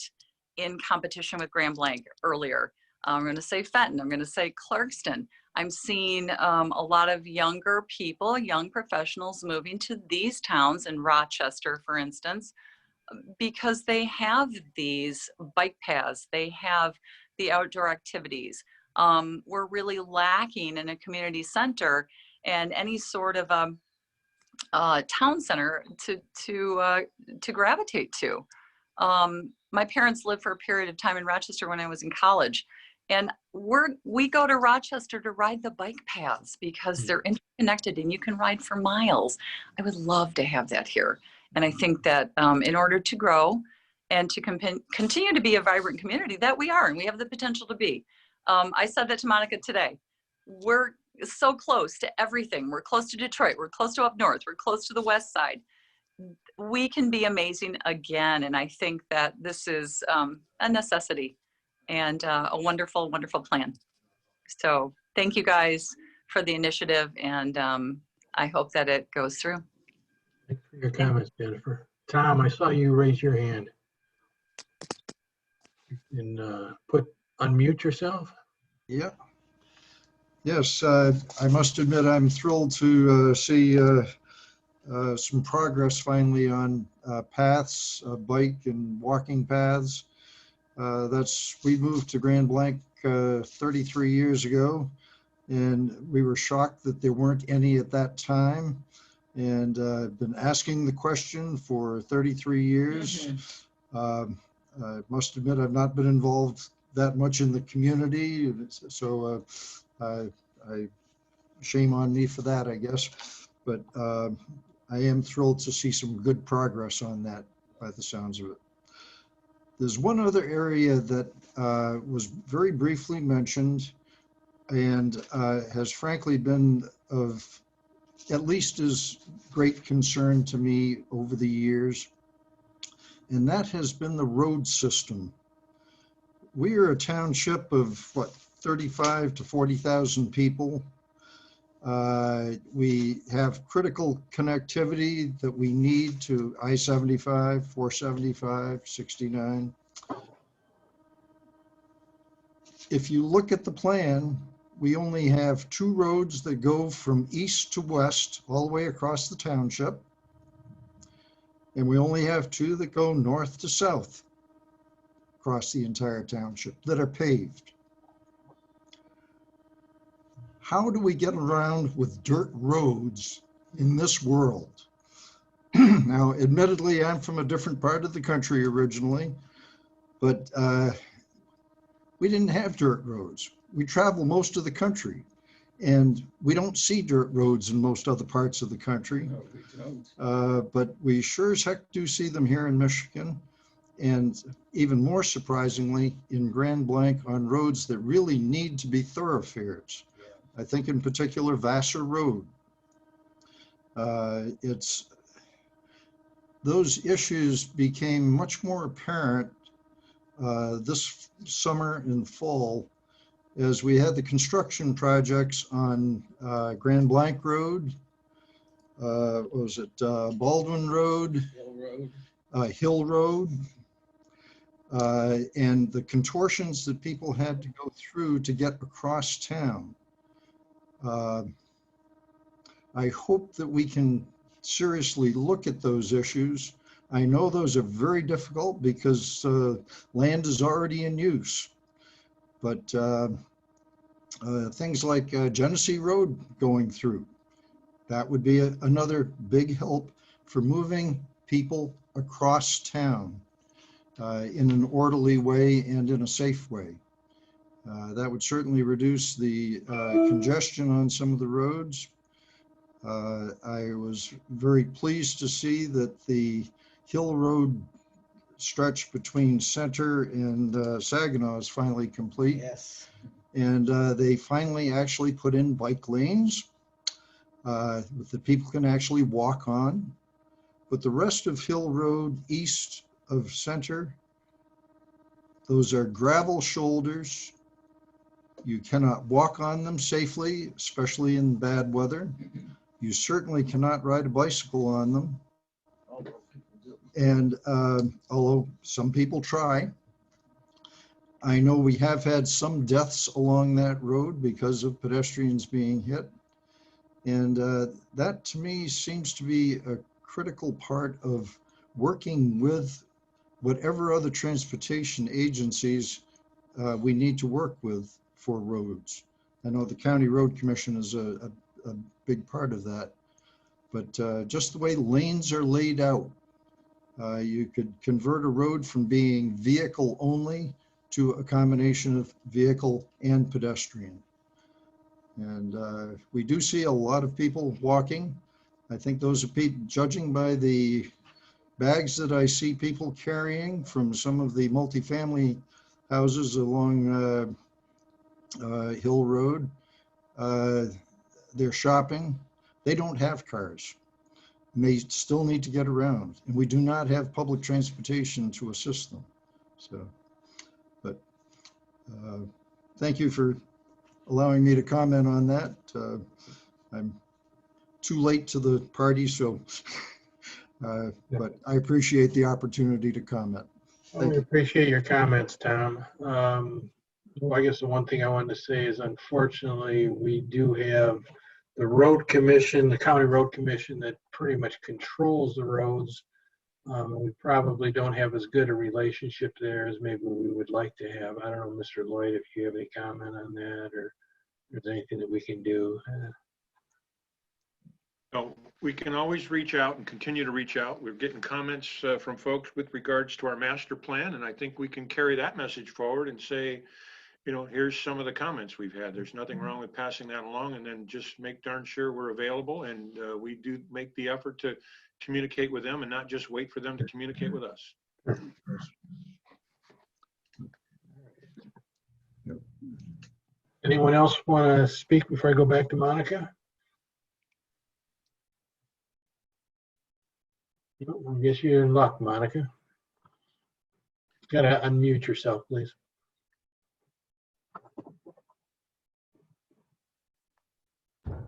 in competition with Grand Blanc earlier. I'm going to say Fenton, I'm going to say Clarkston. I'm seeing a lot of younger people, young professionals moving to these towns in Rochester, for instance, because they have these bike paths, they have the outdoor activities. We're really lacking in a community center and any sort of town center to gravitate to. My parents lived for a period of time in Rochester when I was in college, And we go to Rochester to ride the bike paths because they're interconnected and you can ride for miles. I would love to have that here. And I think that in order to grow and to continue to be a vibrant community that we are, and we have the potential to be. I said that to Monica today. We're so close to everything. We're close to Detroit. We're close to up north. We're close to the west side. We can be amazing again. And I think that this is a necessity and a wonderful, wonderful plan. So thank you guys for the initiative, and I hope that it goes through. Thanks for your comments, Jennifer. Tom, I saw you raise your hand. And unmute yourself. Yeah. Yes, I must admit I'm thrilled to see some progress finally on paths, bike and walking paths. We moved to Grand Blanc 33 years ago, and we were shocked that there weren't any at that time. And I've been asking the question for 33 years. I must admit I've not been involved that much in the community, so shame on me for that, I guess. But I am thrilled to see some good progress on that by the sounds of it. There's one other area that was very briefly mentioned and has frankly been of at least as great concern to me over the years, and that has been the road system. We are a township of, 35 to 40,000 people. We have critical connectivity that we need to I-75, 475, 69. If you look at the plan, we only have 2 roads that go from east to west all the way across the township. And we only have 2 that go north to south across the entire township that are paved. How do we get around with dirt roads in this world? Now, admittedly, I'm from a different part of the country originally, but we didn't have dirt roads. We travel most of the country, and we don't see dirt roads in most other parts of the country. No, we don't. But we sure as heck do see them here in Michigan, and even more surprisingly, in Grand Blanc on roads that really need to be thoroughfares. I think in particular Vassar Road. Those issues became much more apparent this summer and fall as we had the construction projects on Grand Blanc Road, Baldwin Road, Hill Road, and the contortions that people had to go through to get across town. I hope that we can seriously look at those issues. I know those are very difficult because land is already in use, but things like Genesee Road going through, that would be another big help for moving people across town in an orderly way and in a safe way. That would certainly reduce the congestion on some of the roads. I was very pleased to see that the Hill Road stretch between Center and Saginaw is finally complete. Yes. And they finally actually put in bike lanes that people can actually walk on. But the rest of Hill Road east of Center, those are gravel shoulders. You cannot walk on them safely, especially in bad weather. You certainly cannot ride a bicycle on them. And although some people try, I know we have had some deaths along that road because of pedestrians being hit. And that to me seems to be a critical part of working with whatever other transportation agencies we need to work with for roads. I know the County Road Commission is a big part of that, but just the way lanes are laid out, you could convert a road from being vehicle only to a combination of vehicle and pedestrian. And we do see a lot of people walking. I think those are people, judging by the bags that I see people carrying from some of the multifamily houses along Hill Road. They're shopping. They don't have cars. And they still need to get around. And we do not have public transportation to assist them. So, but thank you for allowing me to comment on that. I'm too late to the party, so, but I appreciate the opportunity to comment. I appreciate your comments, Tom. Well, I guess the one thing I wanted to say is unfortunately, we do have the road commission, the county road commission that pretty much controls the roads. We probably don't have as good a relationship there as maybe we would like to have. I don't know, Mr. Lloyd, if you have any comment on that or if there's anything that we can do. No, we can always reach out and continue to reach out. We're getting comments from folks with regards to our master plan, and I think we can carry that message forward and say, you know, here's some of the comments we've had. There's nothing wrong with passing that along, and then just make darn sure we're available, and we do make the effort to communicate with them and not just wait for them to communicate with us. Anyone else want to speak before I go back to Monica? I guess you're in luck, Monica. Got to unmute yourself, please.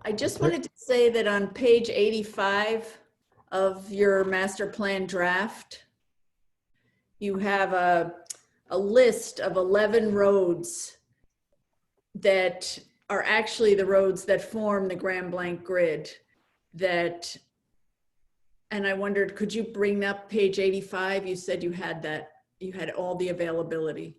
I just wanted to say that on page 85 of your master plan draft, you have a list of 11 roads that are actually the roads that form the Grand Blanc grid that, and I wondered, could you bring up page 85? You said you had that, you had all the availability.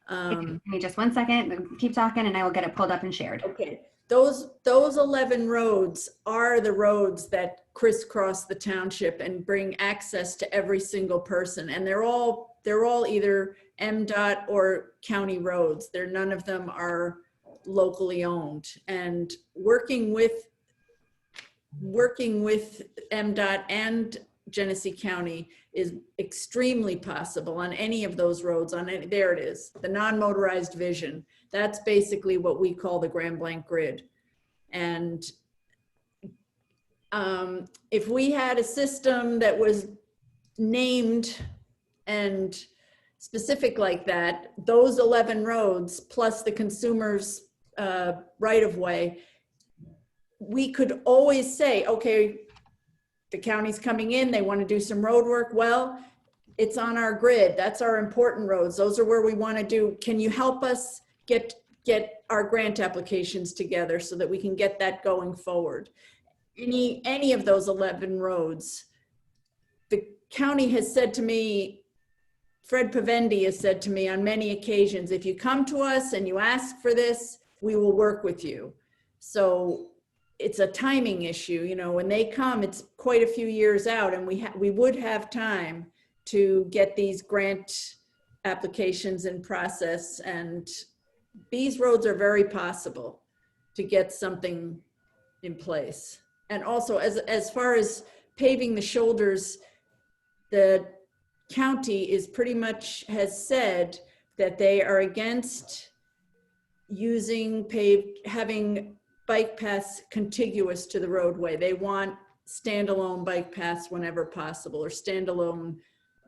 Give me just 1 second, keep talking and I will get it pulled up and shared. Okay, those 11 roads are the roads that crisscross the township and bring access to every single person. And they're all either MDOT or county roads. None of them are locally owned. And working with MDOT and Genesee County is extremely possible on any of those roads. There it is, the non-motorized vision. That's basically what we call the Grand Blanc grid. And if we had a system that was named and specific like that, those 11 roads plus the consumer's right-of-way, we could always say, okay, the county's coming in, they want to do some road work. Well, it's on our grid. That's our important roads. Those are where we want to do. Can you help us get our grant applications together so that we can get that going forward? Any of those 11 roads, the county has said to me, Fred Pavendi has said to me on many occasions, if you come to us and you ask for this, we will work with you. So it's a timing issue. You know, when they come, it's quite a few years out, and we would have time to get these grant applications in process. And these roads are very possible to get something in place. And also, as far as paving the shoulders, the county is pretty much has said that they are against having bike paths contiguous to the roadway. They want standalone bike paths whenever possible, or standalone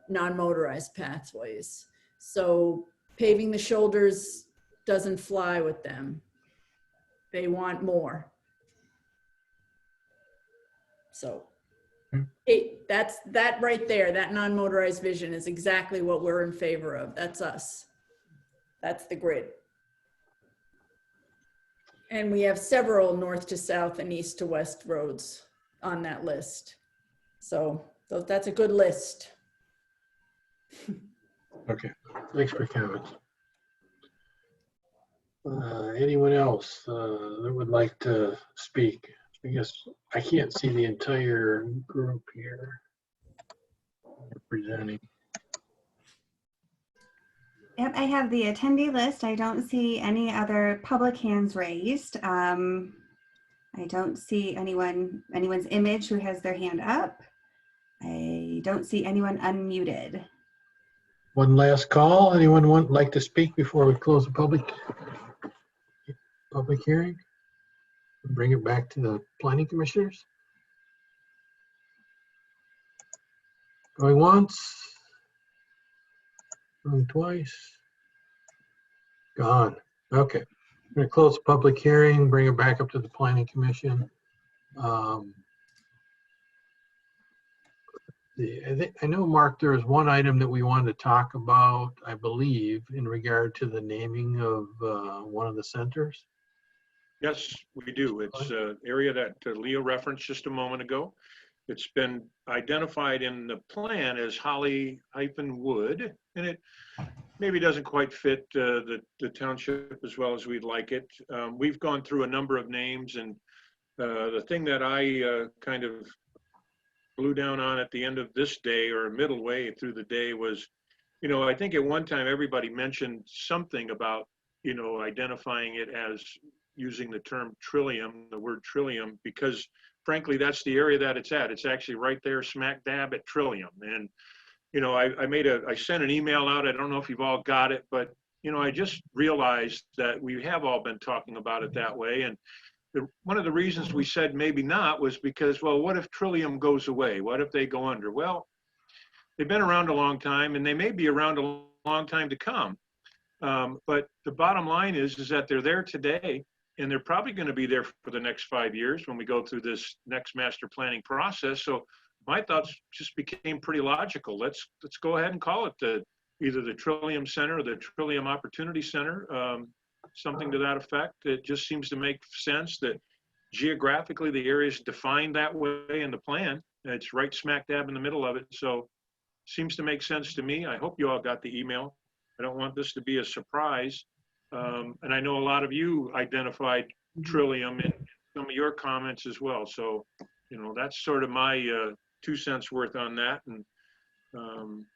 non-motorized pathways. So paving the shoulders doesn't fly with them. They want more. So that right there, that non-motorized vision is exactly what we're in favor of. That's us. That's the grid. And we have several north to south and east to west roads on that list. So that's a good list. Okay, thanks for your comments. Anyone else that would like to speak? I guess I can't see the entire group here representing. Yep, I have the attendee list. I don't see any other public hands raised. I don't see anyone's image who has their hand up. I don't see anyone unmuted. One last call. Anyone like to speak before we close the public hearing? Bring it back to the planning commissioners. Going once, going twice, gone. Okay, I'm going to close the public hearing, bring it back up to the planning commission. I know, Mark, there was one item that we wanted to talk about, I believe, in regard to the naming of one of the centers. Yes, we do. It's an area that Leo referenced just a moment ago. It's been identified in the plan as Holly-Wood, and it maybe doesn't quite fit the township as well as we'd like it. We've gone through a number of names, and the thing that I kind of blew down on at the end of this day or middle way through the day was, I think at one time everybody mentioned something about, identifying it as using the term Trillium, the word Trillium, because frankly, that's the area that it's at. It's actually right there smack dab at Trillium. And, I sent an email out. I don't know if you've all got it, but, I just realized that we have all been talking about it that way. And one of the reasons we said maybe not was because, well, what if Trillium goes away? What if they go under? Well, they've been around a long time, and they may be around a long time to come. But the bottom line is that they're there today, and they're probably going to be there for the next 5 years when we go through this next master planning process. So my thoughts just became pretty logical. Let's go ahead and call it either the Trillium Center or the Trillium Opportunity Center. Something to that effect. It just seems to make sense that geographically the area is defined that way in the plan. It's right smack dab in the middle of it. So seems to make sense to me. I hope you all got the email. I don't want this to be a surprise. And I know a lot of you identified Trillium in some of your comments as well. So, that's sort of my 2 cents worth on that. And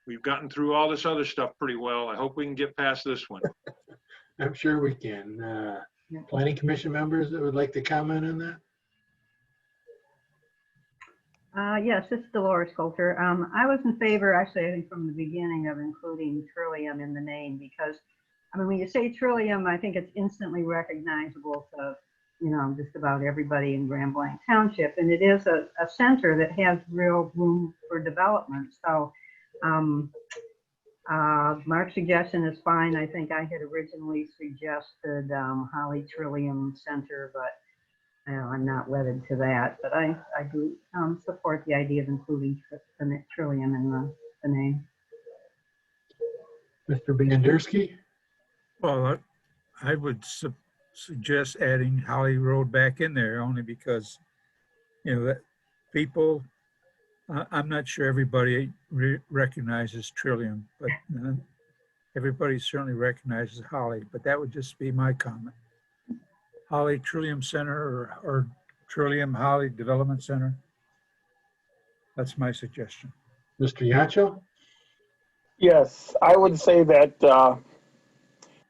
we've gotten through all this other stuff pretty well. I hope we can get past this one. I'm sure we can. Planning commission members that would like to comment on that? Yes, this is Dolores Coulter. I was in favor, actually, I think from the beginning, of including Trillium in the name because, when you say Trillium, I think it's instantly recognizable to, just about everybody in Grand Blanc Township. And it is a center that has real room for development. So Mark's suggestion is fine. I think I had originally suggested Holly Trillium Center, but I'm not wedded to that. But I do support the idea of including Trillium in the name. Mr. Bandersky? Well, I would suggest adding Holly Road back in there only because, that people, I'm not sure everybody recognizes Trillium, but everybody certainly recognizes Holly, but that would just be my comment. Holly Trillium Center or Trillium Holly Development Center. That's my suggestion. Mr. Yacho? Yes, I would say that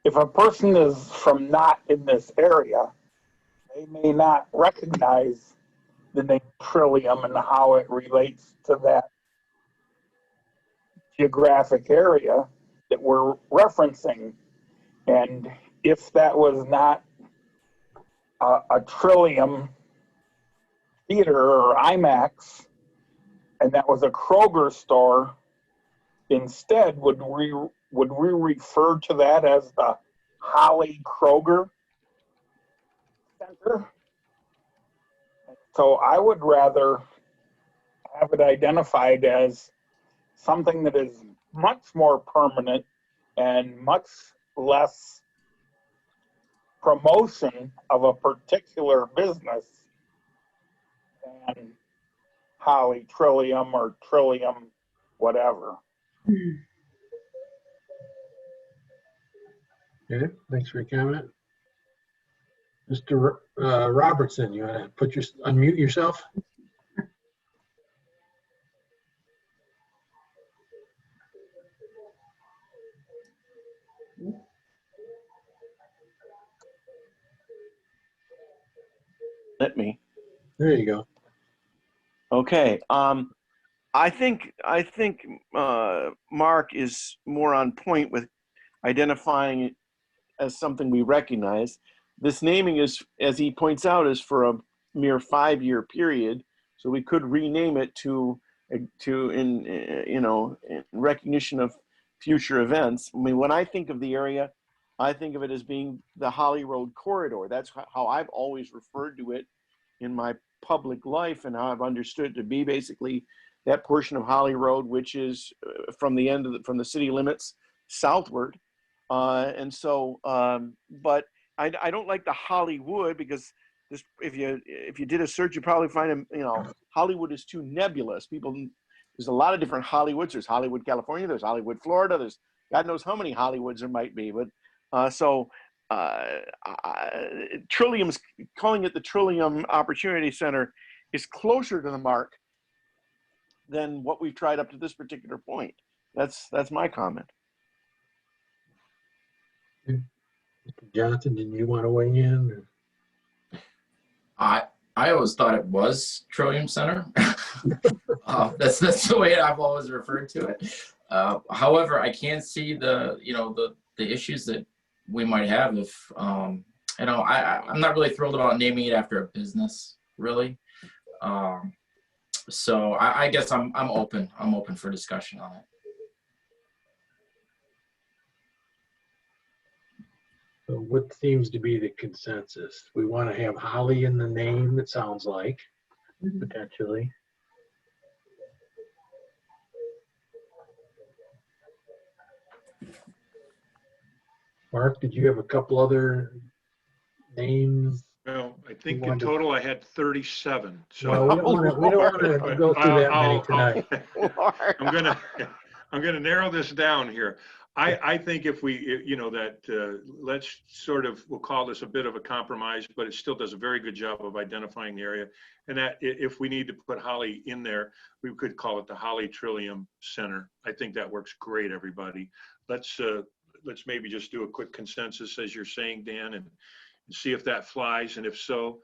if a person is from not in this area, they may not recognize the name Trillium and how it relates to that geographic area that we're referencing. And if that was not a Trillium theater or IMAX, and that was a Kroger store, instead, would we refer to that as the Holly Kroger Center? So I would rather have it identified as something that is much more permanent and much less promotion of a particular business than Holly Trillium or Trillium whatever. Okay, thanks for your comment. Mr. Robertson, you want to unmute yourself? Let me. There you go. Okay. I think Mark is more on point with identifying it as something we recognize. This naming is, as he points out, is for a mere 5-year period, so we could rename it to in recognition of future events. I mean, when I think of the area, I think of it as being the Holly Road corridor. That's how I've always referred to it in my public life, and how I've understood it to be basically that portion of Holly Road, which is from the city limits southward. But I don't like the Hollywood, because this, if you did a search, you'd probably find Hollywood is too nebulous. There's a lot of different Hollywoods. There's Hollywood, California. There's Hollywood, Florida. There's God knows how many Hollywoods there might be. But Trillium's, calling it the Trillium Opportunity Center, is closer to the mark than what we've tried up to this particular point. That's my comment. Jonathan, did you want to weigh in? Or? I always thought it was Trillium Center. That's the way I've always referred to it. However, I can see the issues that we might have if I'm not really thrilled about naming it after a business, really. So I guess I'm open. I'm open for discussion on it. So what seems to be the consensus? We want to have Holly in the name, it sounds like, potentially. Mark, did you have a couple other names? Well, I think in total I had 37. So well, we don't want to go through that many tonight. I'm gonna narrow this down here. I think if we, let's sort of, we'll call this a bit of a compromise, but it still does a very good job of identifying the area. And that if we need to put Holly in there, we could call it the Holly Trillium Center. I think that works great, everybody. Let's maybe just do a quick consensus, as you're saying, Dan, and see if that flies. And if so,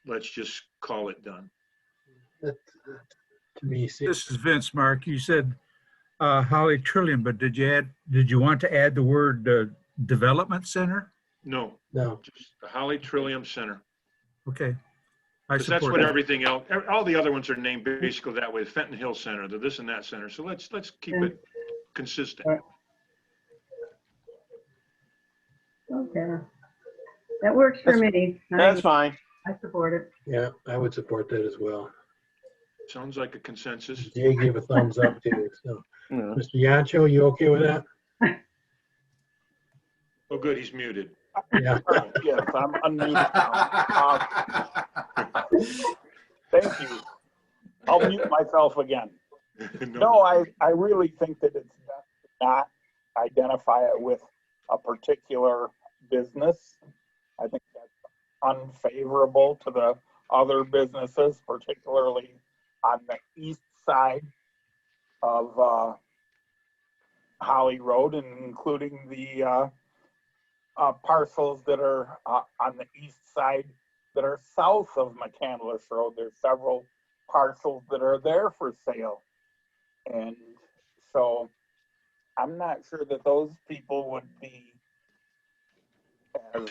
let's just call it done. To me, this is Vince. Mark, you said Holly Trillium, but did you want to add the word development center? No, just the Holly Trillium Center. Okay. Because that's what everything else, all the other ones are named basically that way. Fenton Hill Center, the this and that center. So let's keep it consistent. Okay. That works for me. That's fine. I support it. Yeah, I would support that as well. Sounds like a consensus. Jay gave a thumbs up too. So, Mr. Yancho, you okay with that? Oh, good. He's muted. Yeah. Yes, I'm unmuted now. Thank you. I'll mute myself again. No, I really think that it's best to not identify it with a particular business. I think that's unfavorable to the other businesses, particularly on the east side of Holly Road, and including the parcels that are on the east side that are south of McCandless Road. There's several parcels that are there for sale. And so I'm not sure that those people would be as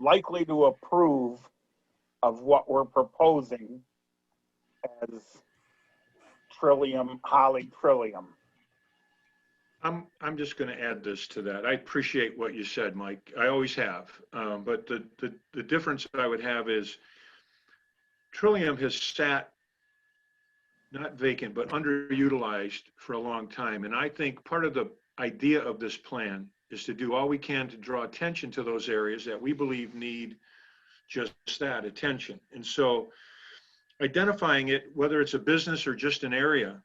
likely to approve of what we're proposing as Holly Trillium. I'm just going to add this to that. I appreciate what you said, Mike. I always have. But the difference I would have is Trillium has sat not vacant, but underutilized for a long time. And I think part of the idea of this plan is to do all we can to draw attention to those areas that we believe need just that attention. And so identifying it, whether it's a business or just an area,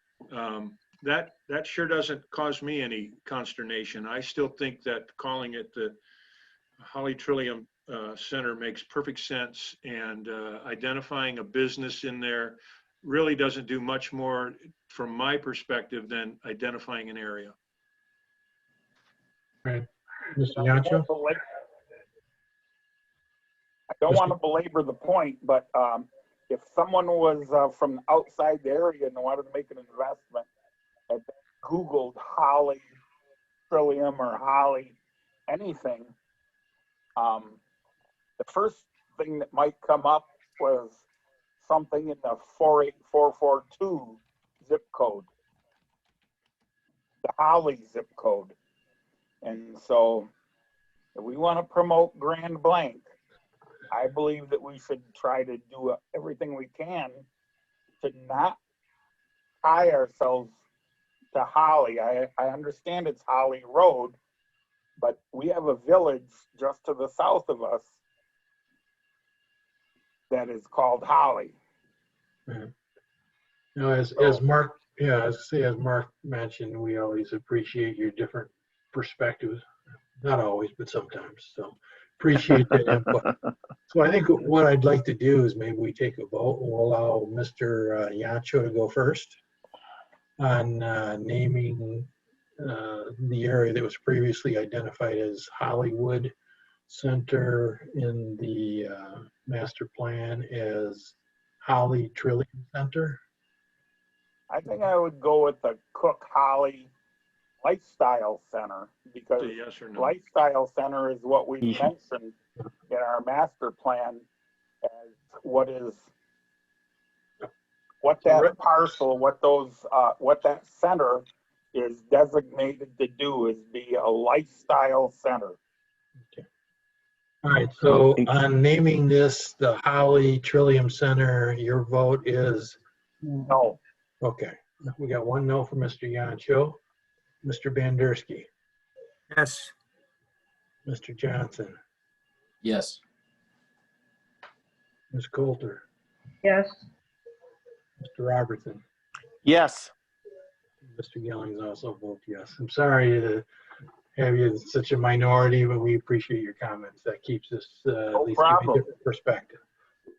that sure doesn't cause me any consternation. I still think that calling it the Holly Trillium Center makes perfect sense, and identifying a business in there really doesn't do much more from my perspective than identifying an area. Right. Mr. Yancho? don't want to belabor the point, but if someone was from outside the area and wanted to make an investment and Googled Holly Trillium or Holly anything, the first thing that might come up was something in the 48442 zip code, the Holly zip code. And so if we want to promote Grand Blanc, I believe that we should try to do everything we can to not tie ourselves to Holly. I understand it's Holly Road, but we have a village just to the south of us that is called Holly. You know, as Mark, yeah, as Mark mentioned, we always appreciate your different perspectives. Not always, but sometimes. So appreciate that input. So I think what I'd like to do is maybe we take a vote. We'll allow Mr. Yancho to go first on naming the area that was previously identified as Hollywood Center in the master plan as Holly Trillium Center. I think I would go with the Cook Holly Lifestyle Center, because Yes or no? Lifestyle Center is what we mentioned in our master plan as what that parcel, what that center is designated to do is be a lifestyle center. Okay. All right, so on naming this the Holly Trillium Center, your vote is? No. Okay, we got one no for Mr. Yancho. Mr. Bandersky, Yes. Mr. Johnson, Yes. Ms. Coulter, Yes. Mr. Robertson, Yes. Mr. Gillings also vote yes. I'm sorry to have you in such a minority, but we appreciate your comments. That keeps us at least give you a different perspective.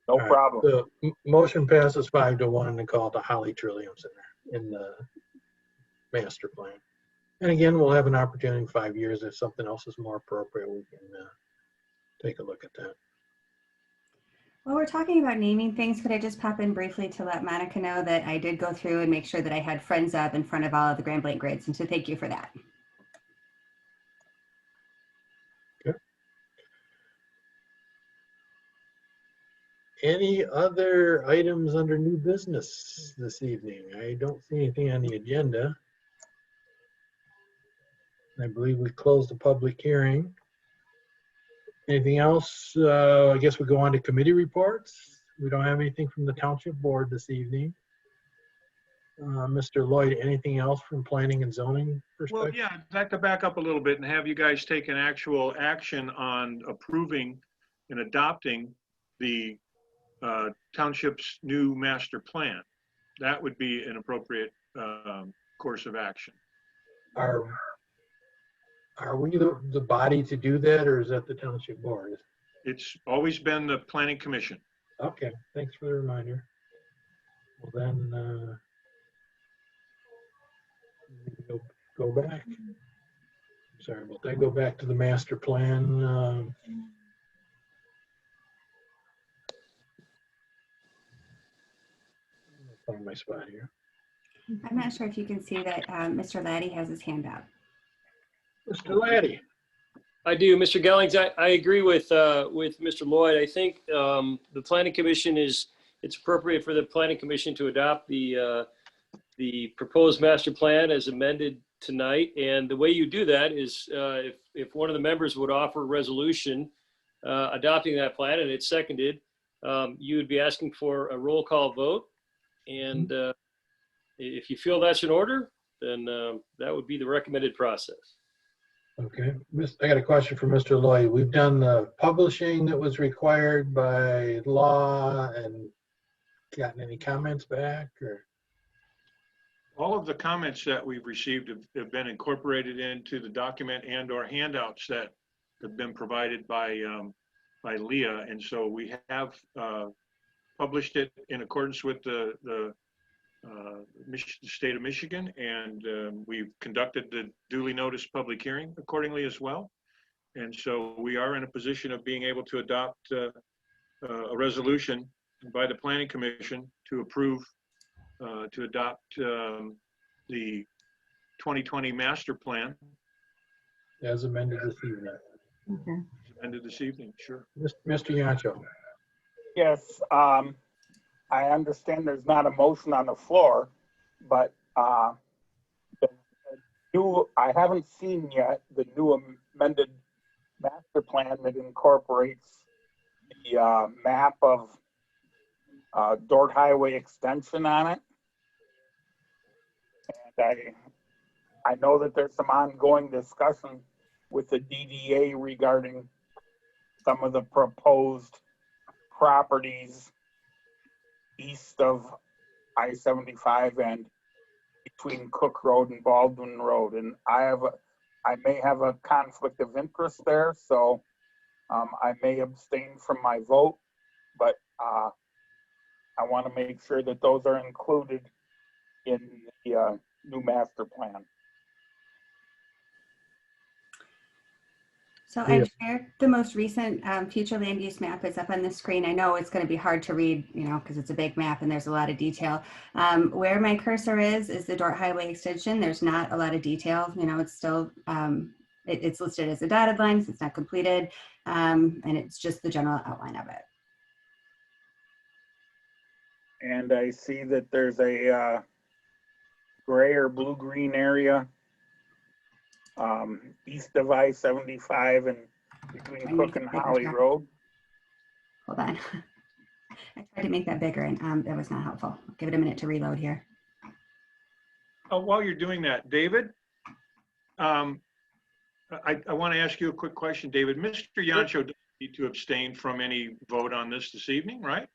No problem. So motion passes 5-1 to call it the Holly Trillium Center in the master plan. And again, we'll have an opportunity in 5 years. If something else is more appropriate, we can take a look at that. While we're talking about naming things, could I just pop in briefly to let Monica know that I did go through and make sure that I had friends up in front of all of the Grand Blanc grids, and so thank you for that. Okay. Any other items under new business this evening? I don't see anything on the agenda. I believe we closed the public hearing. Anything else? I guess we go on to committee reports. We don't have anything from the Township Board this evening. Mr. Lloyd, anything else from planning and zoning perspective? Well, yeah, I'd like to back up a little bit and have you guys take an actual action on approving and adopting the township's new master plan. That would be an appropriate course of action. Are we the body to do that, or is that the Township Board? It's always been the Planning Commission. Okay, thanks for the reminder. Well then, go back. Sorry about that. Go back to the master plan. Find my spot here. I'm not sure if you can see that Mr. Laddie has his hand up. Mr. Laddie. I do, Mr. Gellings. I agree with Mr. Lloyd. I think the Planning Commission it's appropriate for the Planning Commission to adopt the proposed master plan as amended tonight. And the way you do that is if one of the members would offer a resolution adopting that plan and it's seconded, you would be asking for a roll call vote. And if you feel that's in order, then that would be the recommended process. Okay, I got a question for Mr. Lloyd. We've done the publishing that was required by law and gotten any comments back, or? All of the comments that we've received have been incorporated into the document and or handouts that have been provided by Leah. And so we have published it in accordance with the state of Michigan, and we've conducted the duly noticed public hearing accordingly as well. And so we are in a position of being able to adopt a resolution by the Planning Commission to approve, to adopt the 2020 master plan As amended this evening. Okay. ended this evening. Sure. Mr. Yancho. Yes, I understand there's not a motion on the floor, but I haven't seen yet the new amended master plan that incorporates the map of Dort Highway extension on it. And I know that there's some ongoing discussion with the DDA regarding some of the proposed properties east of I-75 and between Cook Road and Baldwin Road. And I may have a conflict of interest there, so I may abstain from my vote, but I want to make sure that those are included in the new master plan. So I shared the most recent future land use map is up on the screen. I know it's going to be hard to read, you know, because it's a big map and there's a lot of detail. Where my cursor is the Dort Highway extension. There's not a lot of detail. You know, it's still, it's listed as a dotted line, so it's not completed. And it's just the general outline of it. And I see that there's a gray or blue-green area east of I-75 and between Cook and Holly Road. Hold on. I tried to make that bigger and that was not helpful. I'll give it a minute to reload here. Oh, while you're doing that, David, I want to ask you a quick question, David. Mr. Yancho doesn't need to abstain from any vote on this evening, right?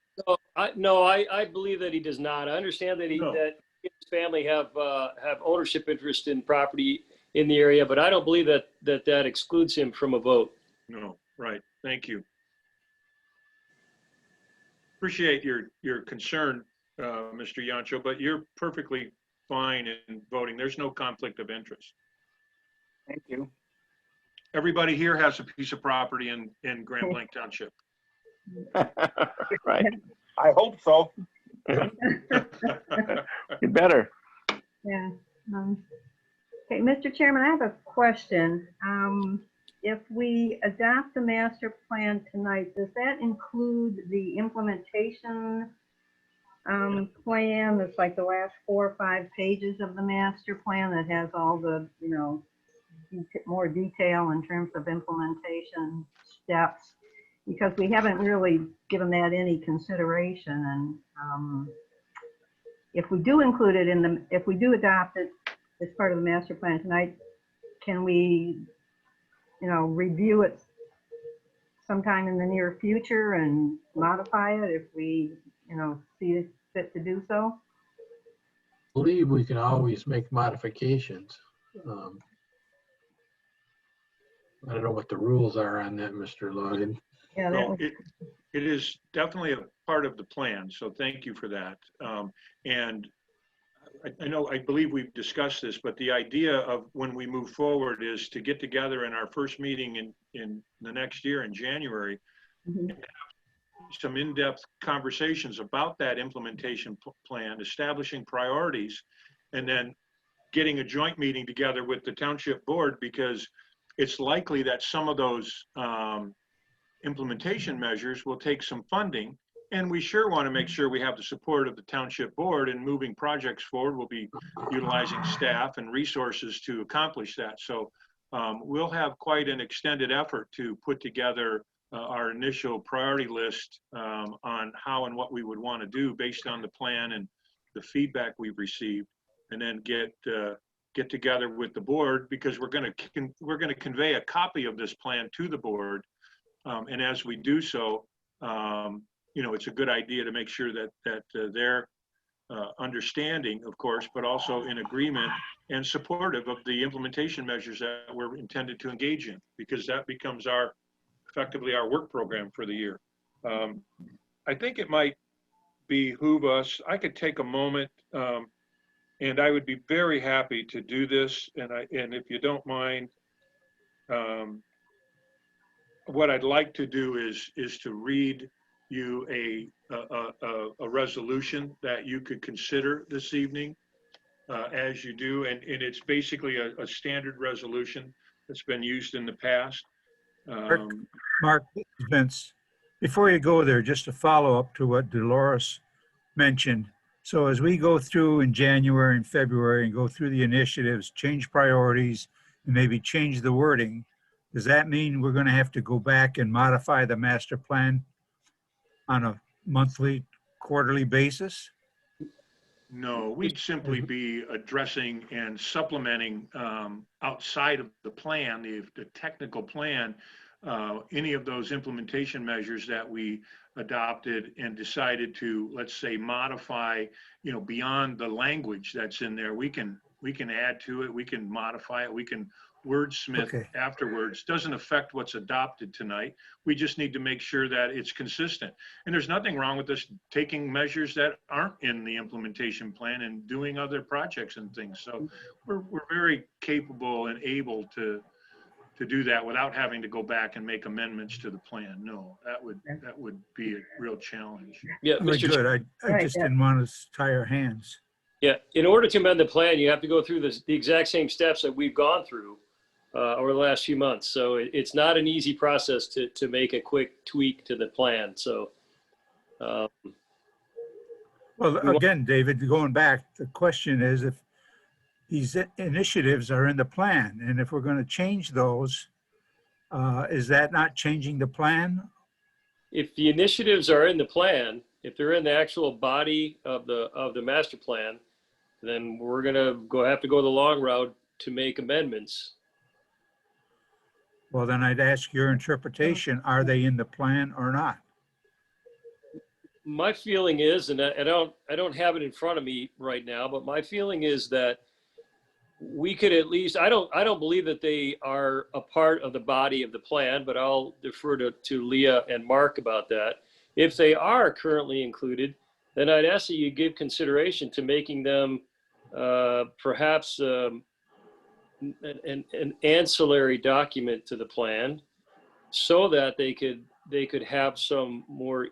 No, I believe that he does not. I understand that that his family have ownership interest in property in the area, but I don't believe that excludes him from a vote. No, right. Thank you. Appreciate your concern, Mr. Yancho, but you're perfectly fine in voting. There's no conflict of interest. Thank you. Everybody here has a piece of property in Grand Blanc Township. Right. I hope so. You better. Yeah. Okay, Mr. Chairman, I have a question. If we adopt the master plan tonight, does that include the implementation plan that's like the last 4 or 5 pages of the master plan that has all the, you know, more detail in terms of implementation steps? Because we haven't really given that any consideration. And if we do include it if we do adopt it as part of the master plan tonight, can we, you know, review it sometime in the near future and modify it if we, you know, see it fit to do so? I believe we can always make modifications. I don't know what the rules are on that, Mr. Logan. Yeah, Well, it is definitely a part of the plan, so thank you for that. And I believe we've discussed this, but the idea of when we move forward is to get together in our first meeting in the next year in January, and have some in-depth conversations about that implementation plan, establishing priorities, and then getting a joint meeting together with the township board, because it's likely that some of those implementation measures will take some funding, and we sure want to make sure we have the support of the township board in moving projects forward. We'll be utilizing staff and resources to accomplish that. So we'll have quite an extended effort to put together our initial priority list on how and what we would want to do based on the plan and the feedback we've received, and then get together with the board, because we're going to convey a copy of this plan to the board. And as we do so, you know, it's a good idea to make sure that they're understanding, of course, but also in agreement and supportive of the implementation measures that we're intended to engage in, because that becomes effectively our work program for the year. I think it might behoove us, I could take a moment, and I would be very happy to do this. And if you don't mind, what I'd like to do is to read you a resolution that you could consider this evening, as you do. And it's basically a standard resolution that's been used in the past. Mark, this is Vince, before you go there, just to follow up to what Dolores mentioned. So as we go through in January and February and go through the initiatives, change priorities, and maybe change the wording, does that mean we're going to have to go back and modify the master plan on a monthly, quarterly basis? No, we'd simply be addressing and supplementing outside of the plan, the technical plan, any of those implementation measures that we adopted and decided to, let's say, modify, beyond the language that's in there. We can add to it, we can modify it, we can wordsmith afterwards. Doesn't affect what's adopted tonight. We just need to make sure that it's consistent. And there's nothing wrong with us taking measures that aren't in the implementation plan and doing other projects and things. So we're very capable and able to do that without having to go back and make amendments to the plan. No, that would be a real challenge. Yeah, Very Mr. good. I just didn't want to tie our hands. Yeah, in order to amend the plan, you have to go through the exact same steps that we've gone through over the last few months. So it's not an easy process to make a quick tweak to the plan. So. Well, again, David, going back, the question is if these initiatives are in the plan, and if we're going to change those, is that not changing the plan? If the initiatives are in the plan, if they're in the actual body of the master plan, then we're gonna have to go the long route to make amendments. Well, then I'd ask your interpretation, are they in the plan or not? My feeling is, and I don't have it in front of me right now, but my feeling is that we could at least, I don't believe that they are a part of the body of the plan, but I'll defer to Leah and Mark about that. If they are currently included, then I'd ask that you give consideration to making them perhaps an ancillary document to the plan, so that they could have some more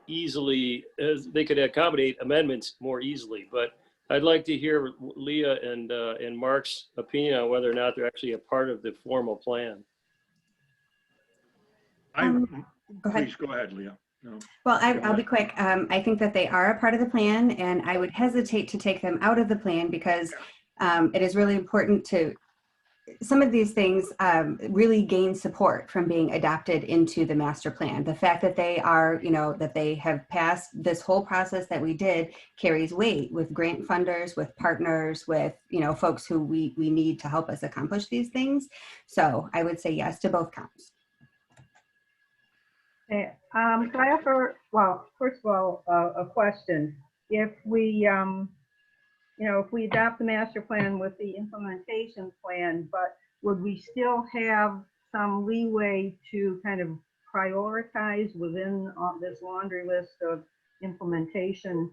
easily, they could accommodate amendments more easily. But I'd like to hear Leah and Mark's opinion on whether or not they're actually a part of the formal plan. Please go ahead, Leah. No. Well, I'll be quick. I think that they are a part of the plan, and I would hesitate to take them out of the plan because it is really important to, some of these things really gain support from being adopted into the master plan. The fact that they are, that they have passed this whole process that we did carries weight with grant funders, with partners, with, folks who we need to help us accomplish these things. So I would say yes to both counts. Okay, could I offer, well, first of all, a question. If we, if we adopt the master plan with the implementation plan, but would we still have some leeway to kind of prioritize within this laundry list of implementation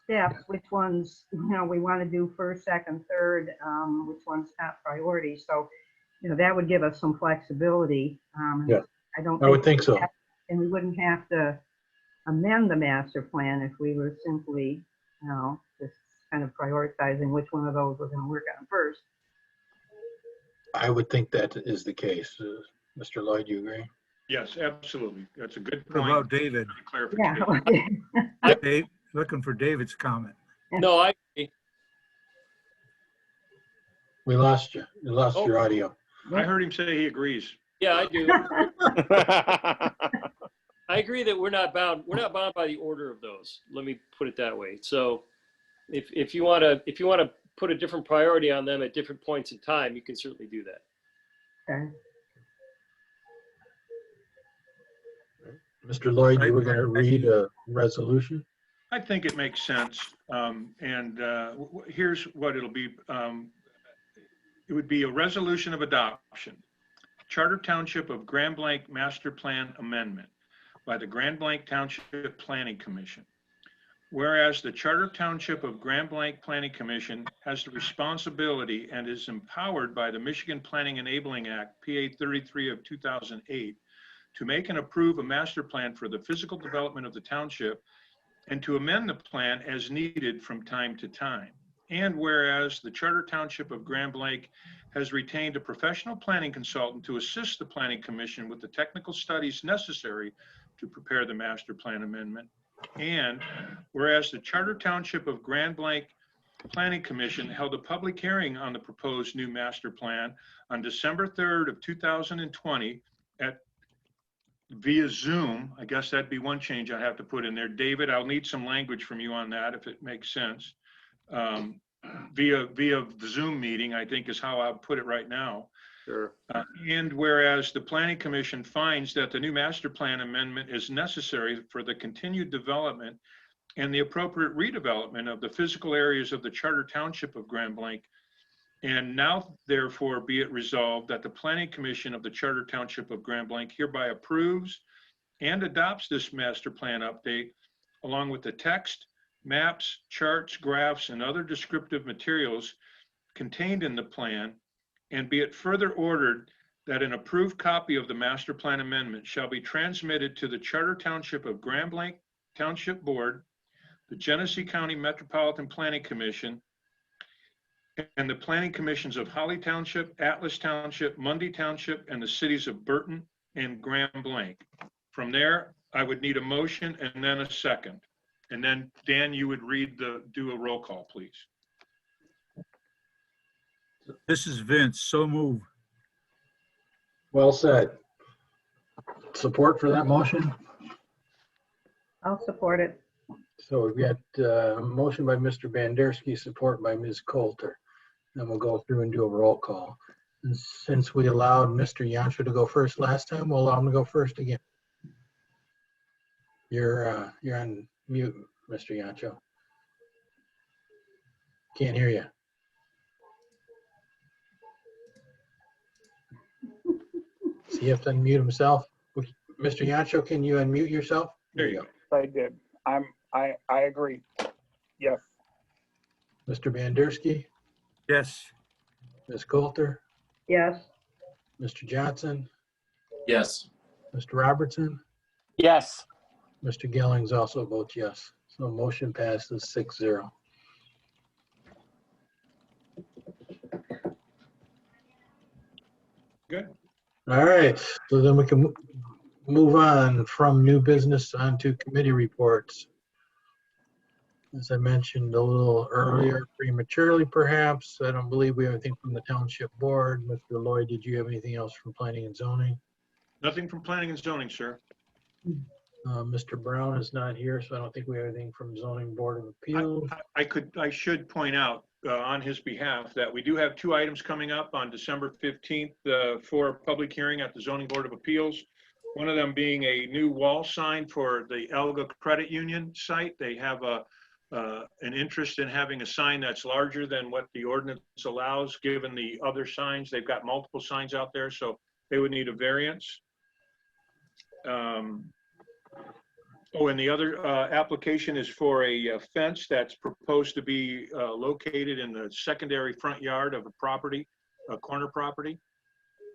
steps, which ones, we want to do first, second, third, which one's top priority? So, that would give us some flexibility. Yeah, I would think so. And we wouldn't have to amend the master plan if we were simply, just kind of prioritizing which one of those we're going to work on first. I would think that is the case. Mr. Lloyd, you agree? Yes, absolutely. That's a good What point. about David? Clarification. Yeah. Dave, looking for David's comment. No, I agree. We lost you. You lost your audio. I heard him say he agrees. Yeah, I do. I agree that we're not bound by the order of those. Let me put it that way. So if you want to put a different priority on them at different points in time, you can certainly do that. Okay. Mr. Lloyd, you were going to read a resolution? I think it makes sense. Here's what it'll be. It would be a resolution of adoption. Charter Township of Grand Blanc Master Plan Amendment by the Grand Blanc Township Planning Commission. Whereas the Charter Township of Grand Blanc Planning Commission has the responsibility and is empowered by the Michigan Planning Enabling Act, PA 33 of 2008, to make and approve a master plan for the physical development of the township and to amend the plan as needed from time to time. And whereas the Charter Township of Grand Blanc has retained a professional planning consultant to assist the Planning Commission with the technical studies necessary to prepare the master plan amendment. And whereas the Charter Township of Grand Blanc Planning Commission held a public hearing on the proposed new master plan on December 3rd of 2020 via Zoom. I guess that'd be one change I have to put in there. David, I'll need some language from you on that if it makes sense. Via the Zoom meeting, I think is how I'll put it right now. Sure. And whereas the Planning Commission finds that the new master plan amendment is necessary for the continued development and the appropriate redevelopment of the physical areas of the Charter Township of Grand Blanc, and now therefore be it resolved that the Planning Commission of the Charter Township of Grand Blanc hereby approves and adopts this master plan update along with the text, maps, charts, graphs, and other descriptive materials contained in the plan, and be it further ordered that an approved copy of the master plan amendment shall be transmitted to the Charter Township of Grand Blanc Township Board, the Genesee County Metropolitan Planning Commission, and the Planning Commissions of Holly Township, Atlas Township, Mundy Township, and the cities of Burton and Grand Blanc. From there, I would need a motion and then a second. And then Dan, you would do a roll call, please. This is Vince, so move. Well said. Support for that motion? I'll support it. So we've got a motion by Mr. Bandersky, support by Ms. Coulter. Then we'll go through and do a roll call. And since we allowed Mr. Yancho to go first last time, we'll allow him to go first again. You're on mute, Mr. Yancho. Can't hear you. Does he have to unmute himself? Mr. Yancho, can you unmute yourself? There you go. I did. I agree. Yes. Mr. Bandersky, Yes. Ms. Coulter, Yes. Mr. Johnson, Yes. Mr. Robertson, Yes. Mr. Gillings also votes yes. So motion passes 6-0. Good. All right, so then we can move on from new business onto committee reports. As I mentioned a little earlier, prematurely perhaps, I don't believe we have anything from the Township Board. Mr. Lloyd, did you have anything else from Planning and Zoning? Nothing from Planning and Zoning, sir. Mr. Brown is not here, so I don't think we have anything from Zoning Board of Appeals. I should point out on his behalf that we do have two items coming up on December 15th for a public hearing at the Zoning Board of Appeals. One of them being a new wall sign for the Elga Credit Union site. They have an interest in having a sign that's larger than what the ordinance allows, given the other signs. They've got multiple signs out there, so they would need a variance. Oh, and the other application is for a fence that's proposed to be located in the secondary front yard of a property, a corner property.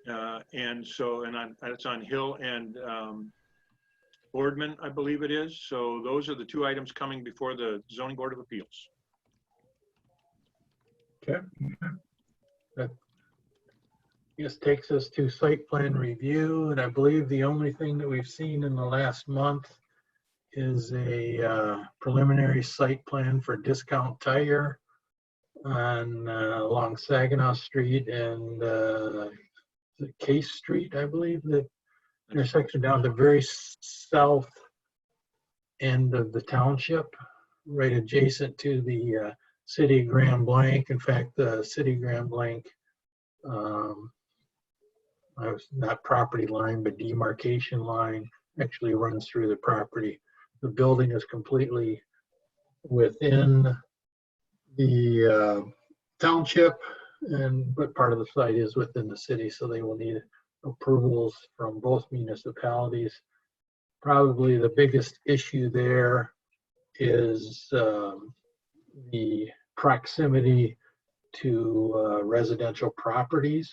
And it's on Hill and Boardman, I believe it is. So those are the two items coming before the Zoning Board of Appeals. Okay. That, I guess, takes us to site plan review. And I believe the only thing that we've seen in the last month is a preliminary site plan for Discount Tire on along Saginaw Street and Case Street, I believe, the intersection down the very south end of the township, right adjacent to the city of Grand Blanc. In fact, the city of Grand Blanc, not property line, but demarcation line actually runs through the property. The building is completely within the township, but part of the site is within the city, so they will need approvals from both municipalities. Probably the biggest issue there is the proximity to residential properties.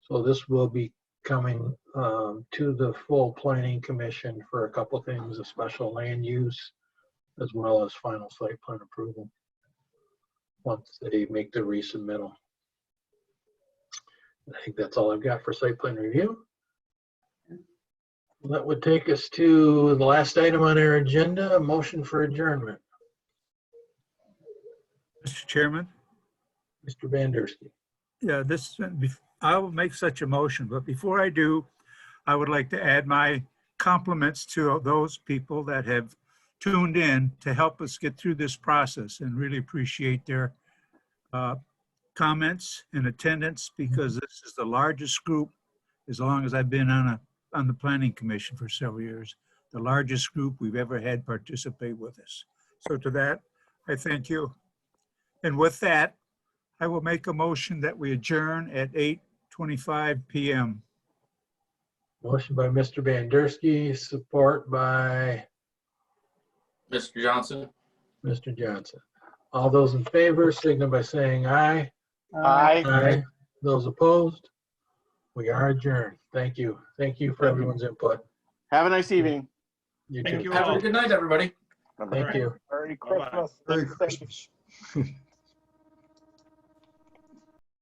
So this will be coming to the full planning commission for a couple things, a special land use, as well as final site plan approval, once they make the resubmittal. I think that's all I've got for site plan review. That would take us to the last item on our agenda, a motion for adjournment. Mr. Chairman? Mr. Vandersky. Yeah, I will make such a motion, but before I do, I would like to add my compliments to those people that have tuned in to help us get through this process, and really appreciate their comments and attendance, because this is the largest group, as long as I've been on the planning commission for several years, the largest group we've ever had participate with us. So to that, I thank you. And with that, I will make a motion that we adjourn at 8:25 p.m. Motion by Mr. Vandersky, support by Mr. Johnson? Mr. Johnson. All those in favor, signal by saying aye. Aye. Aye. Those opposed? We are adjourned. Thank you. Thank you for everyone's input. Have a nice evening. You Thank too. you Have all. a good night, everybody. Thank you. Merry Bye-bye. Christmas. Merry Christmas.